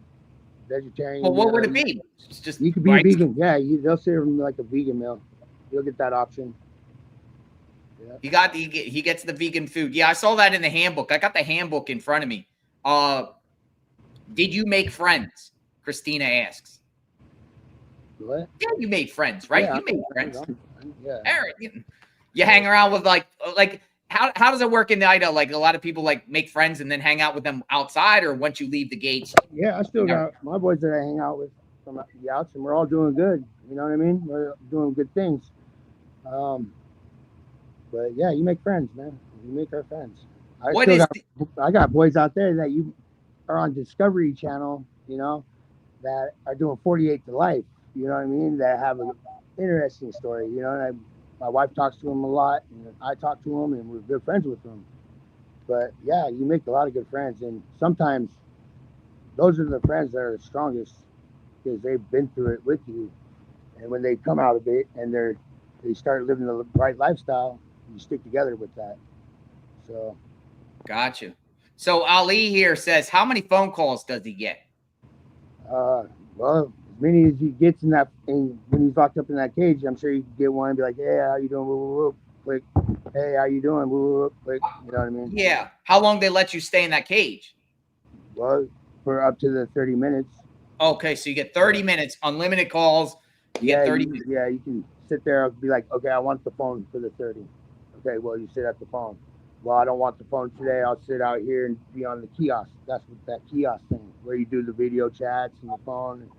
vegetarian. Well, what would it be? It's just you could be vegan. Yeah, they'll serve him like a vegan meal. You'll get that option. Yeah. He gets the vegan food. Yeah, I saw that in the handbook. I got the handbook in front of me. Did you make friends? Christina asks. What? Yeah, you made friends, right? Yeah, you made friends. Yeah. Eric, you hang around with like how does it work in Idaho? Like a lot of people like make friends and then hang out with them outside, or once you leave the gates? Yeah, I still got my boys that I hang out with from the outs, and we're all doing good. You know what I mean? We're doing good things. But yeah, you make friends, man. You make our friends. I got boys out there that you are on Discovery Channel, that are doing 48 to life. You know what I mean? That have an interesting story. And my wife talks to them a lot, and I talk to them, and we're good friends with them. But yeah, you make a lot of good friends, and sometimes those are the friends that are the strongest because they've been through it with you. And when they come out of it and they start living the right lifestyle, you stick together with that. So, gotcha. So Ali here says, how many phone calls does he get? Well, as many as he gets when he's locked up in that cage, I'm sure you can get one and be like, hey, how you doing? Whoop, whoop, click. Hey, how you doing? Whoop, click. You know what I mean? Yeah. How long they let you stay in that cage? Well, for up to the 30 minutes. Okay, so you get 30 minutes, unlimited calls. You get 30 minutes. Yeah, you can sit there and be like, okay, I want the phone for the 30. Okay, well, you sit at the phone. well, I don't want the phone today. I'll sit out here and be on the kiosk. That's what that kiosk thing, where you do the video chats and the phone.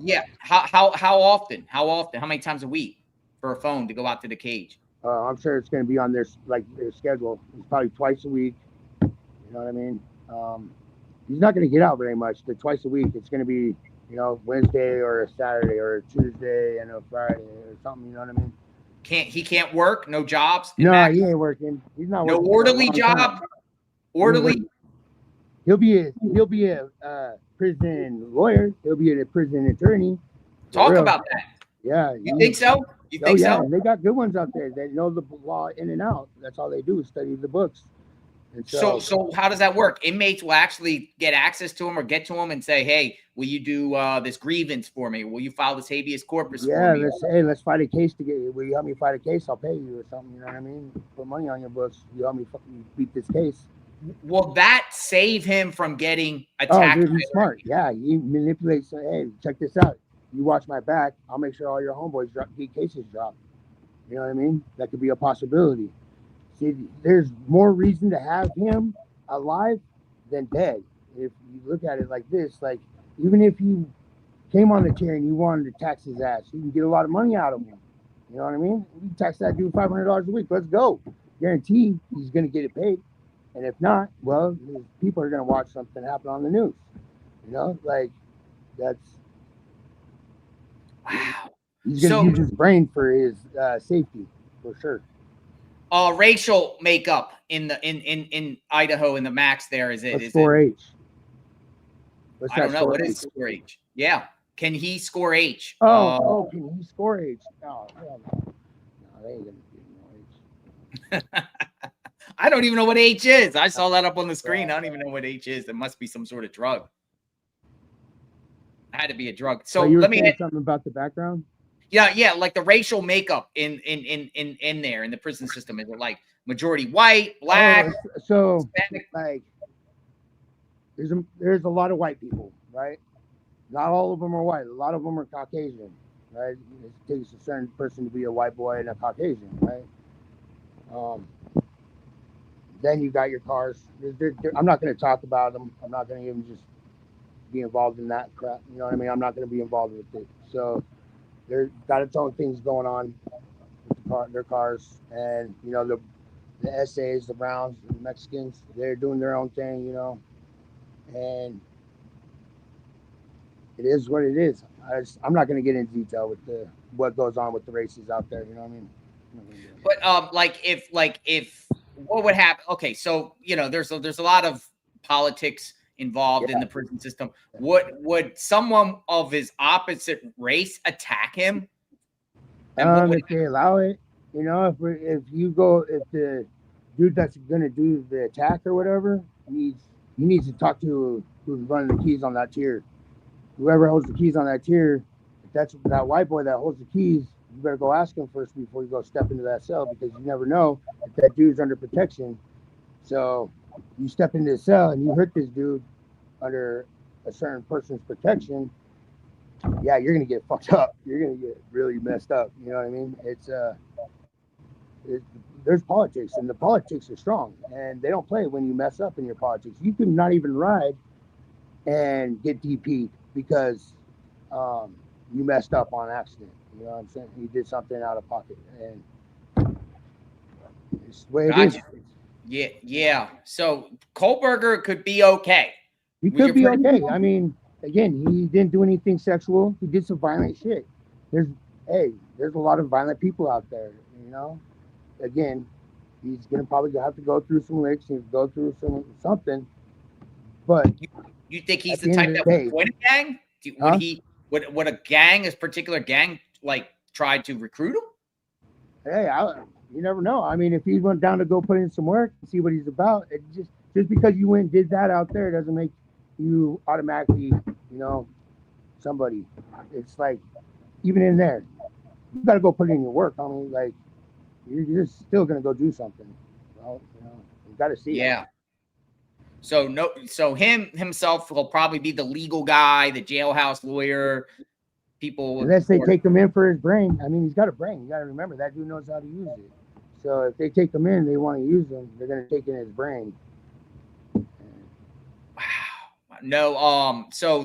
Yeah. How often? How often? How many times a week for a phone to go out to the cage? I'm sure it's going to be on their schedule. It's probably twice a week. You know what I mean? He's not going to get out very much. The twice a week, it's going to be, Wednesday or a Saturday or a Tuesday and a Friday or something. You know what I mean? He can't work? No jobs? No, he ain't working. He's not no working. No orderly job? Orderly? He'll be a prison lawyer. He'll be a prison attorney. Talk about that. Yeah. You think so? You think so? They got good ones out there. They know the law in and out. That's all they do is study the books. And so how does that work? Inmates will actually get access to him or get to him and say, hey, will you do this grievance for me? Will you file this habeas corpus for me? Let's fight a case together. Will you help me fight a case? I'll pay you or something. You know what I mean? Put money on your books. You help me fucking beat this case. Will that save him from getting attacked? Oh, dude, he's smart. Yeah, he manipulates. Hey, check this out. You watch my back. I'll make sure all your homeboys get cases dropped. You know what I mean? That could be a possibility. See, there's more reason to have him alive than dead. If you look at it like this, like even if you came on the chair and you wanted to tax his ass, you can get a lot of money out of him. You know what I mean? You tax that dude $500 a week. Let's go. Guarantee he's going to get it paid. And if not, well, people are going to watch something happen on the news. Like that's. Wow. He's going to use his brain for his safety, for sure. Racial makeup in Idaho in the max there is it? What's score H? I don't know. What is score H? Yeah. Can he score H? Can he score H? No, they ain't going to get no H. I don't even know what H is. I saw that up on the screen. I don't even know what H is. It must be some sort of drug. It had to be a drug. So let me ask something about the background. Yeah, like the racial makeup in there in the prison system. Is it like majority white, black? So Hispanic? Like there's a lot of white people, right? Not all of them are white. A lot of them are Caucasian, right? It takes a certain person to be a white boy and a Caucasian, right? Then you got your cars. I'm not going to talk about them. I'm not going to even just be involved in that crap. You know what I mean? I'm not going to be involved with it. So they've got its own things going on with their cars. And, the SAs, the Browns, the Mexicans, they're doing their own thing, And it is what it is. I'm not going to get into detail with what goes on with the races out there. You know what I mean? But if what would happen? Okay, so there's a lot of politics involved in the prison system. Would someone of his opposite race attack him? If they allow it, if the dude that's gonna do the attack or whatever he needs to talk to who's running the keys on that tier. Whoever holds the keys on that tier, if that's that white boy that holds the keys, you better go ask him first before you go step into that cell, because you never know if that dude's under protection. So you step into the cell and you hurt this dude under a certain person's protection, yeah, you're gonna get fucked up. You're gonna get really messed up. You know what I mean? There's politics, and the politics are strong, and they don't play when you mess up in your politics. You can not even ride and get DP'd because you messed up on accident. You know what I'm saying? You did something out of pocket, and it's the way it is. Yeah. So Kohberger could be okay. He could be okay. I mean, again, he didn't do anything sexual. He did some violent shit. There's a lot of violent people out there. Again, he's gonna probably have to go through some licks and go through something. But you think he's the type that would join a gang? Would a gang, a particular gang, like try to recruit him? Hey, you never know. I mean, if he went down to go put in some work and see what he's about, it just because you went and did that out there doesn't make you automatically, somebody. It's like, even in there, you got to go put in your work. I mean, like, you're still gonna go do something. Well, you got to see. Yeah. So himself will probably be the legal guy, the jailhouse lawyer. People, unless they take him in for his brain. I mean, he's got a brain. You got to remember that dude knows how to use it. So if they take him in, they want to use him. They're gonna take in his brain. Wow. No. So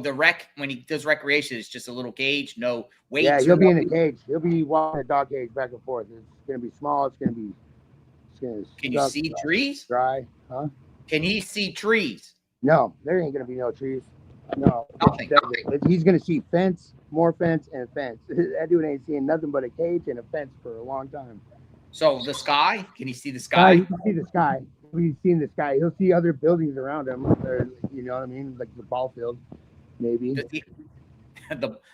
when he does recreation, it's just a little cage. No weights. Yeah, he'll be in a cage. He'll be walking a dog cage back and forth. It's gonna be small. It's gonna Can you see trees? Dry, huh? Can he see trees? No, there ain't gonna be no trees. No, Nothing. He's gonna see fence, more fence, and fence. That dude ain't seeing nothing but a cage and a fence for a long time. So the sky? Can he see the sky? He can see the sky. He's seen the sky. He'll see other buildings around him. Or, you know what I mean? Like the ball field, maybe.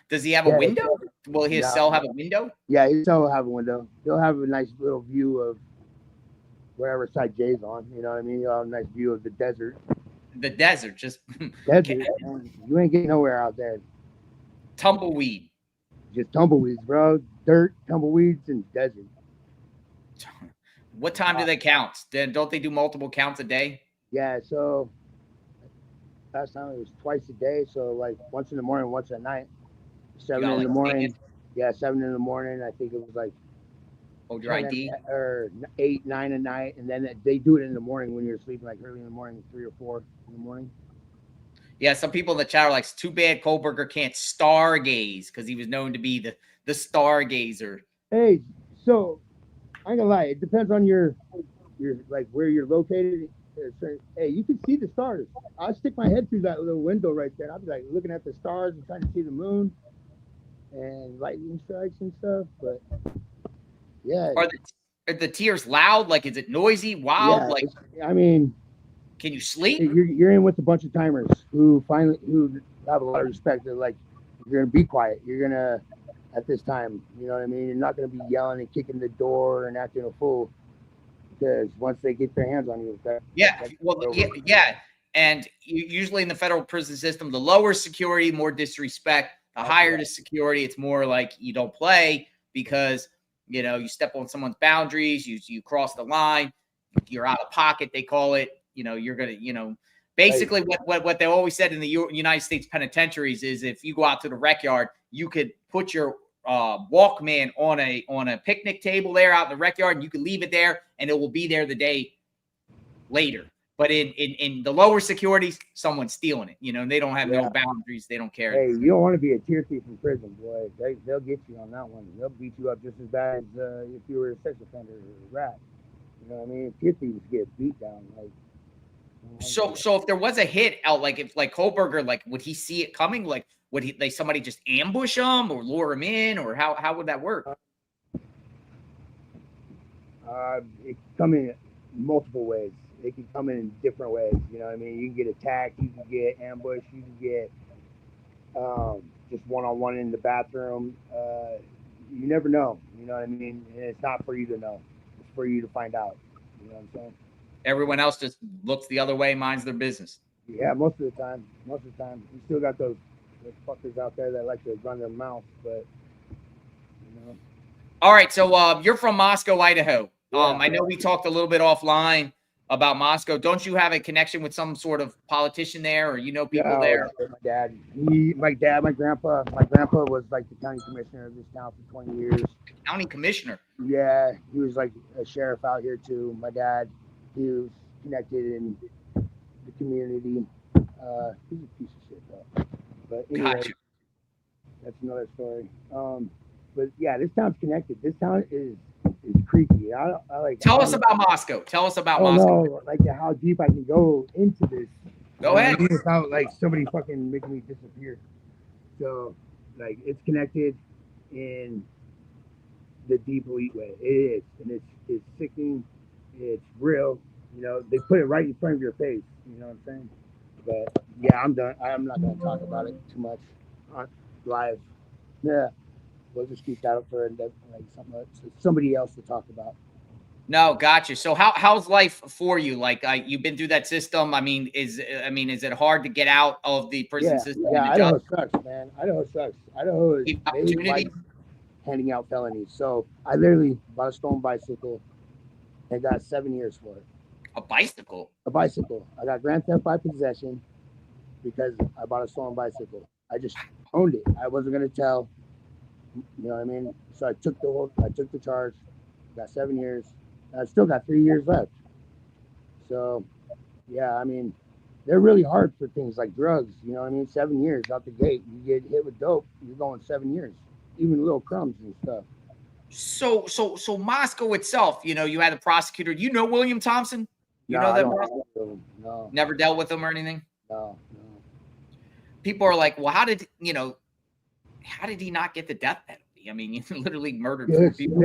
Does he have a window? Will his cell have a window? Yeah, his cell will have a window. He'll have a nice little view of wherever side Jay's on. You know what I mean? He'll have a nice view of the desert. The desert, just desert. You ain't getting nowhere out there. Tumbleweed. Just tumbleweeds, bro. Dirt, tumbleweeds, and desert. What time do they count? Don't they do multiple counts a day? Yeah, so last time it was twice a day. So like once in the morning, once at night. 7 in the morning. Yeah, 7 in the morning. I think it was like hold your ID. Or 8, 9 at night. And then they do it in the morning when you're sleeping, like early in the morning, 3 or 4 in the morning. Yeah, some people in the chat are like, it's too bad Kohberger can't stargaze because he was known to be the stargazer. Hey, so I ain't gonna lie, it depends on your like where you're located. Hey, you can see the stars. I'll stick my head through that little window right there. I'll be like looking at the stars and trying to see the moon and lightning strikes and stuff. But yeah, are the tears loud? Like, is it noisy, wild? Yeah, like, I mean, can you sleep? You're in with a bunch of timers who have a lot of respect. They're like, you're gonna be quiet. You're gonna at this time, you know what I mean? You're not gonna be yelling and kicking the door and acting a fool, because once they get their hands on you, yeah. And usually in the federal prison system, the lower security, more disrespect. The higher the security, it's more like you don't play because you step on someone's boundaries, you cross the line, you're out of pocket, they call it. You're gonna, basically what they always said in the United States penitentiaries is if you go out to the rec yard, you could put your Walkman on a picnic table there out in the rec yard, and you can leave it there, and it will be there the day later. But in the lower securities, someone's stealing it, and they don't have no boundaries. They don't care. Hey, you don't want to be a tier thief in prison, boy. They'll get you on that one. They'll beat you up just as bad as if you were a sex offender or a rat. You know what I mean? Tier thieves get beat down. Like, so if there was a hit out, like if like Kohberger, like would he see it coming? Like would somebody just ambush him or lure him in, or how would that work? It can come in multiple ways. It can come in different ways. You know what I mean? You can get attacked, you can get ambushed, you can get just one-on-one in the bathroom. You never know. You know what I mean? And it's not for you to know. It's for you to find out. You know what I'm saying? Everyone else just looks the other way, minds their business. Yeah, most of the time. You still got those fuckers out there that like to run their mouth, but All right, so you're from Moscow, Idaho. Yeah. I know we talked a little bit offline about Moscow. Don't you have a connection with some sort of politician there, or people there? My grandpa was like the county commissioner of this town for 20 years. County commissioner? Yeah, he was like a sheriff out here too. My dad, he was connected in the community. He's a piece of shit though. But anyway, Gotcha. That's another story. But yeah, this town's connected. This town is creepy. Tell us about Moscow. Tell us about Moscow. Know, like how deep I can go into this. Go ahead. Without like somebody fucking making me disappear. So like it's connected in the deep elite way. It is, and it's sickening. It's real. They put it right in front of your face. You know what I'm saying? But yeah, I'm done. I'm not gonna talk about it too much on live. Yeah. We'll just keep that up for somebody else to talk about. No, gotcha. So how's life for you? Like you've been through that system. I mean, is it hard to get out of the prison system? Yeah, Idaho sucks, man. Idaho sucks. Idaho is like handing out felonies. So I literally bought a stolen bicycle and got 7 years for it. A bicycle? A bicycle. I got grand theft by possession because I bought a stolen bicycle. I just owned it. I wasn't gonna tell. You know what I mean? So I took the charge, got 7 years. I still got 3 years left. So, yeah, I mean, they're really hard for things like drugs. You know what I mean? 7 years out the gate. You get hit with dope, you're going 7 years. Even little crumbs and stuff. So Moscow itself, you know, you had a prosecutor. You know William Thompson? You know I that don't person? No. Never dealt with him or anything? No. People are like, well, how did he not get the death penalty? I mean, you literally murdered 4 people.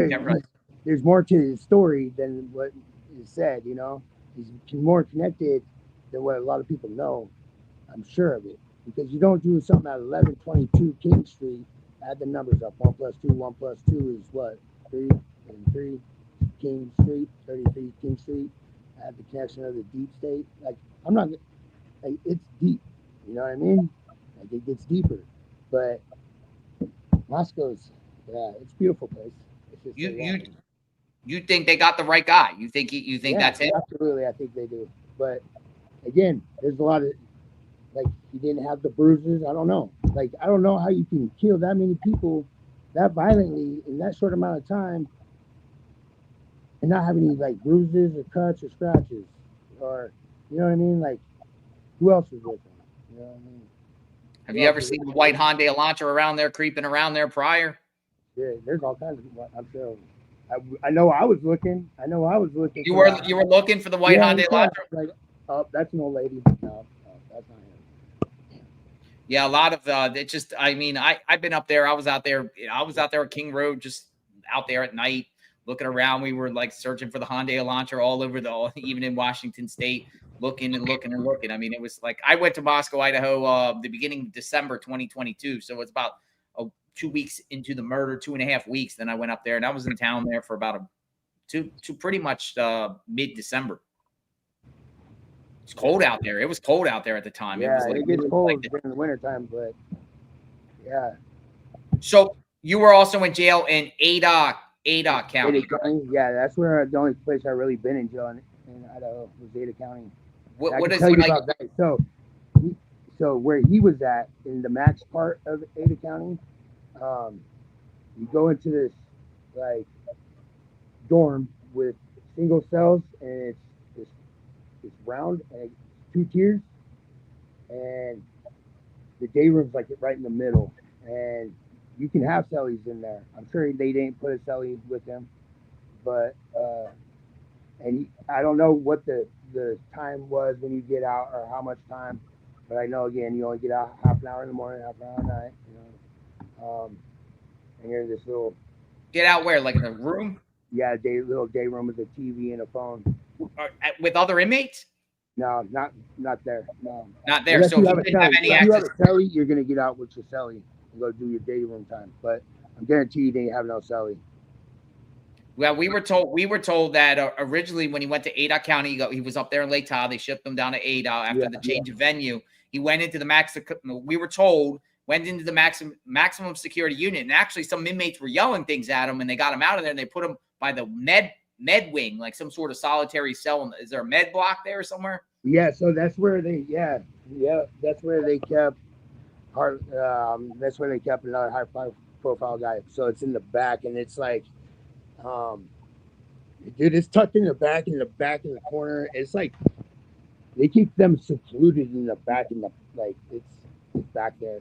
There's more to his story than what is said, you know. He's more connected than what a lot of people know. I'm sure of it. Because you don't do something at 1122 King Street, add the numbers up. 1 + 2, 1 + 2 is what? 3 and 3 King Street, 33 King Street. Add the connection of the deep state. Like, I'm not, like, it's deep. You know what I mean? Like, it gets deeper. But Moscow's, yeah, it's a beautiful place. It's just you think they got the right guy? You think that's him? Absolutely, I think they do. But again, there's a lot of, like, he didn't have the bruises. I don't know. Like, I don't know how you can kill that many people that violently in that short amount of time and not have any, like, bruises or cuts or scratches, or, you know what I mean? Like, who else was with him? You know what I mean? Have you ever seen the white Hyundai Elantra around there, creeping around there prior? Yeah, there's all kinds of, I'm sure. I know I was looking. You were looking for the white Hyundai Elantra? Like, oh, that's an old lady. No, that's not him. Yeah, a lot of it just, I mean, I've been up there. I was out there at King Road, just out there at night looking around. We were like searching for the Hyundai Elantra all over even in Washington State, looking and looking and looking. I mean, it was like, I went to Moscow, Idaho, the beginning of December 2022. So it's about 2 weeks into the murder, 2.5 weeks. Then I went up there, and I was in town there for about to pretty much mid-December. It's cold out there. It was cold out there at the time. Yeah, it gets cold during the wintertime, but yeah. So you were also in jail in Ada County. Yeah, that's where the only place I really been in jail in Idaho was Ada County. What is tell you about that? So where he was at in the max part of Ada County, you go into this like dorm with single cells, and it's round and it's 2 tiers, and the day room's like right in the middle, and you can have cellies in there. I'm sure they didn't put a cellie with him, but I don't know what the time was when you get out or how much time, but I know, again, you only get out half an hour in the morning, half an hour at night, you know. And you're in this little get out where, like in a room? Yeah, little day room with a TV and a phone. With other inmates? No, not there. No, not there. So you didn't have any access. If you have a cellie, you're gonna get out with your cellie and go do your day room time. But I'm guarantee you didn't have no cellie. Well, we were told that originally when he went to Ada County, he was up there in Latah. They shipped him down to Ada after the change of venue. He went into we were told, went into the maximum security unit. And actually some inmates were yelling things at him, and they got him out of there, and they put him by the med wing, like some sort of solitary cell. Is there a med block there somewhere? Yeah, so that's where they that's where they kept another high profile guy. So it's in the back, and it's like dude, it's tucked in the back of the corner. It's like they keep them secluded in the back, it's back there.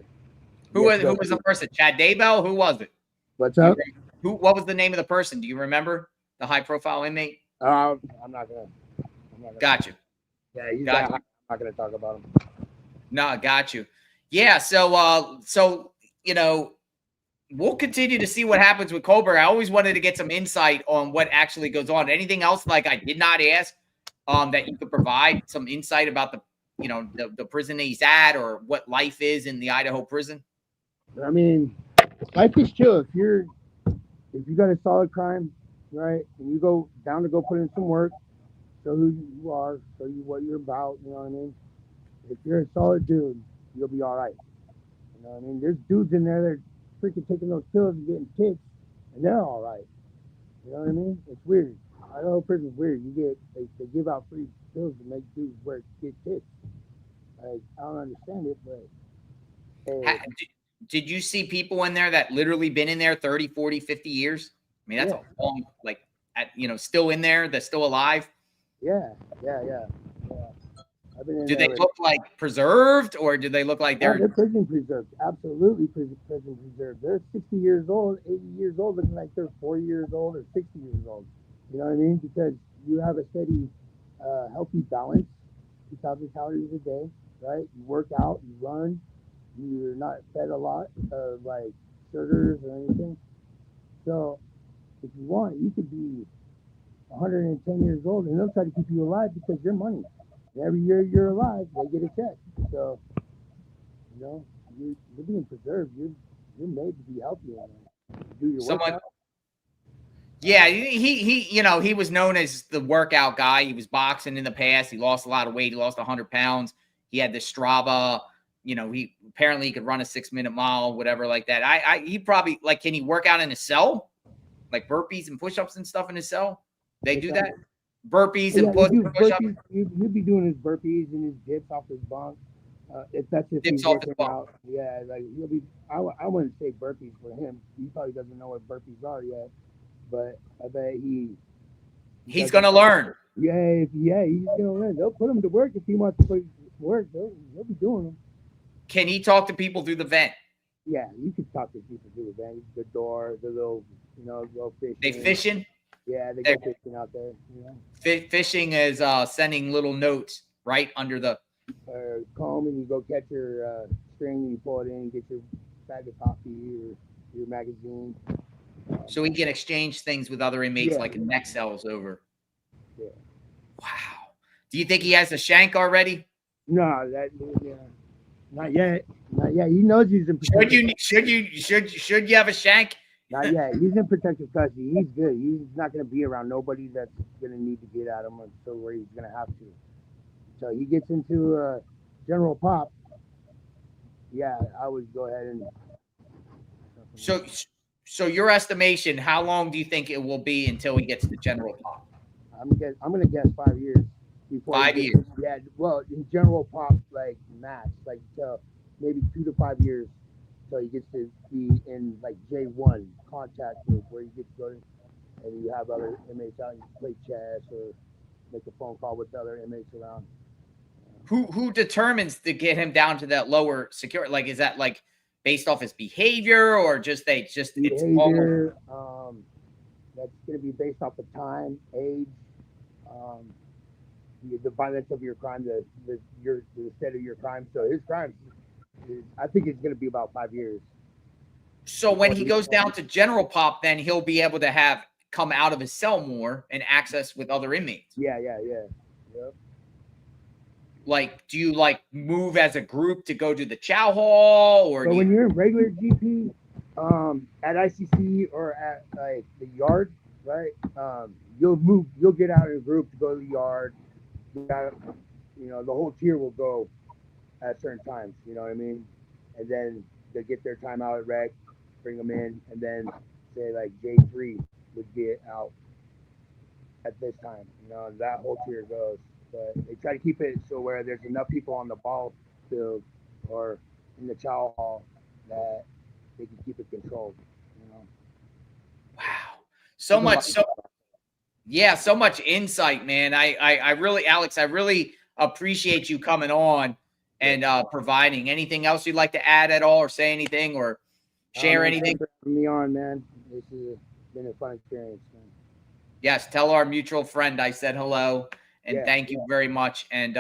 Who was the person? Chad Daybell? Who was it? What's up? What was the name of the person? Do you remember? The high profile inmate? I'm not gonna. Got you. Yeah, I'm not gonna talk about him. No, got you. Yeah, so you know, we'll continue to see what happens with Kohberger. I always wanted to get some insight on what actually goes on. Anything else like I did not ask that you could provide some insight about the prison that he's at, or what life is in the Idaho prison? I mean, life is chill. If you got a solid crime, right, and you go down to go put in some work, show who you are, show you what you're about, you know what I mean? If you're a solid dude, you'll be all right. You know what I mean? There's dudes in there that are freaking taking those pills and getting kicked, and they're all right. You know what I mean? It's weird. Idaho prison's weird. They give out free pills to make dudes get kicked. Like, I don't understand it, but did you see people in there that literally been in there 30, 40, 50 years? I mean, that's a long, still in there, that's still alive? Yeah. I've been in Do there they look like preserved, or do they look like they're prison preserved. Absolutely prison preserved. They're 60 years old, 80 years old, looking like they're 4 years old or 60 years old. You know what I mean? Because you have a steady, healthy balance, 2,000 calories a day, right? You work out, you run, you're not fed a lot of like sugars or anything. So if you want, you could be 110 years old and they'll try to keep you alive because you're money. And every year you're alive, they get a check. So, you're being preserved. You're made to be healthy. Do your workout. Yeah, he was known as the workout guy. He was boxing in the past. He lost a lot of weight. He lost 100 pounds. He had the Strava. He apparently could run a 6-minute mile, whatever like that. He probably can he work out in his cell? Like burpees and push-ups and stuff in his cell? They do that? Burpees and push-ups? He'll be doing his burpees and his dips off his bunk. If he's working out. Yeah, like he'll be. I wouldn't say burpees for him. He probably doesn't know what burpees are yet. But I bet he's gonna learn. Yeah, he's gonna learn. They'll put him to work if he wants to put work. He'll be doing them. Can he talk to people through the vent? Yeah, you can talk to people through the vent. The door, the little, go fishing. They fishing? Yeah, they go fishing out there. Fishing is sending little notes right under the comb, and you go catch your string, and you pull it in, and get your bag of coffee or your magazine. So he can exchange things with other inmates like in next cells over. Yeah. Wow. Do you think he has a shank already? No, not yet. Not yet. He knows he's in protective. Should you have a shank? Not yet. He's in protective custody. He's good. He's not going to be around nobody that's going to need to get at him until where he's going to have to. So he gets into general pop. Yeah, I would go ahead and. So your estimation, how long do you think it will be until he gets to general pop? I'm going to guess 5 years. 5 years. Yeah. Well, in general pop, like max, like maybe 2 to 5 years, till he gets to be in like J1 contact group where you get to go to, and you have other inmates out and you play chess or make a phone call with other inmates around. Who determines to get him down to that lower security? Like, is that like based off his behavior, or just behavior? That's going to be based off of time, age, the violence of your crime, the state of your crime. So his crime, I think it's going to be about 5 years. So when he goes down to general pop, then he'll be able to come out of his cell more and access with other inmates. Yeah. Yep. Like, do you move as a group to go to the chow hall, or when you're in regular GP, at ICC or at like the yard, right? You'll get out in a group to go to the yard. The whole tier will go at certain times. You know what I mean? And then they get their time out at rec, bring them in, and then say like J3 would get out at this time. And that whole tier goes. But they try to keep it so where there's enough people on the ball field or in the chow hall that they can keep it controlled. Wow. So much insight, man. I really, Alex, I really appreciate you coming on and providing. Anything else you'd like to add at all, or say anything, or share anything? Thanks for having me on, man. This has been a fun experience, man. Yes, tell our mutual friend I said hello. And thank you very much. And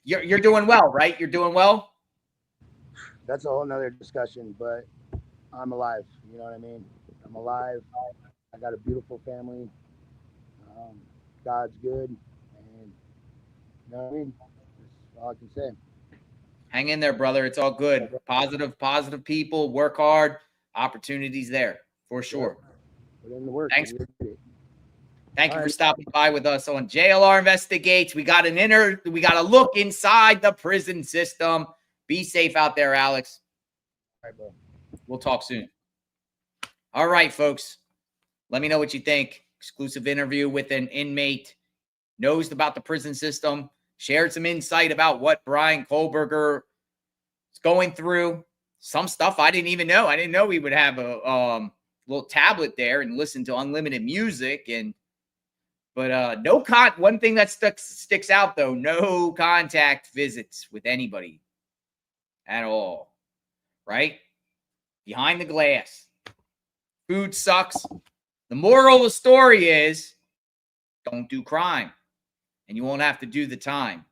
you're doing well, right? You're doing well? That's a whole nother discussion, but I'm alive. You know what I mean? I'm alive. I got a beautiful family. God's good. And you know what I mean? That's all I can say. Hang in there, brother. It's all good. Positive people. Work hard. Opportunities there for sure. Put in the work. Thanks. Thank you for stopping by with us on JLR Investigates. We got a look inside the prison system. Be safe out there, Alex. All right, bro. We'll talk soon. All right, folks. Let me know what you think. Exclusive interview with an inmate. Knows about the prison system. Shared some insight about what Bryan Kohberger is going through. Some stuff I didn't even know. I didn't know he would have a little tablet there and listen to unlimited music and But one thing that sticks out though, no contact visits with anybody at all. Right? Behind the glass. Food sucks. The moral of the story is don't do crime, and you won't have to do the time.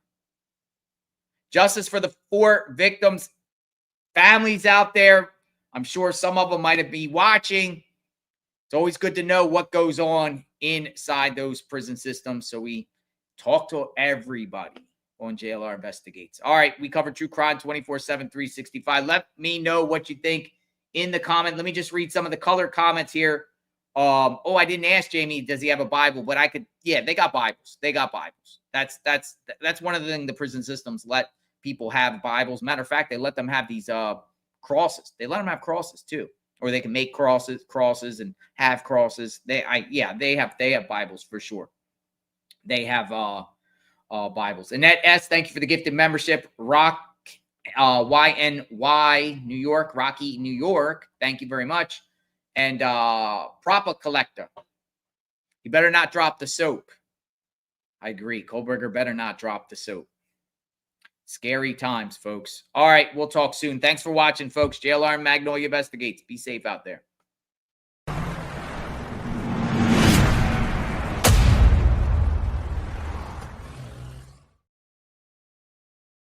Justice for the 4 victims' families out there. I'm sure some of them might be watching. It's always good to know what goes on inside those prison systems. So we talk to everybody on JLR Investigates. All right, we cover true crime 24/7, 365. Let me know what you think in the comment. Let me just read some of the color comments here. I didn't ask Jamie, does he have a Bible? But I could, yeah, they got Bibles. They got Bibles. That's one of the things the prison systems let people have Bibles. Matter of fact, they let them have these crosses. They let them have crosses too. Or they can make crosses and have crosses. They have Bibles for sure. They have Bibles. Annette S, thank you for the gifted membership. Rock YNY New York, Rocky New York, thank you very much. And Propa Collector, you better not drop the soap. I agree. Kohberger better not drop the soap. Scary times, folks. All right, we'll talk soon. Thanks for watching, folks. JLR and Magnolia Investigates. Be safe out there.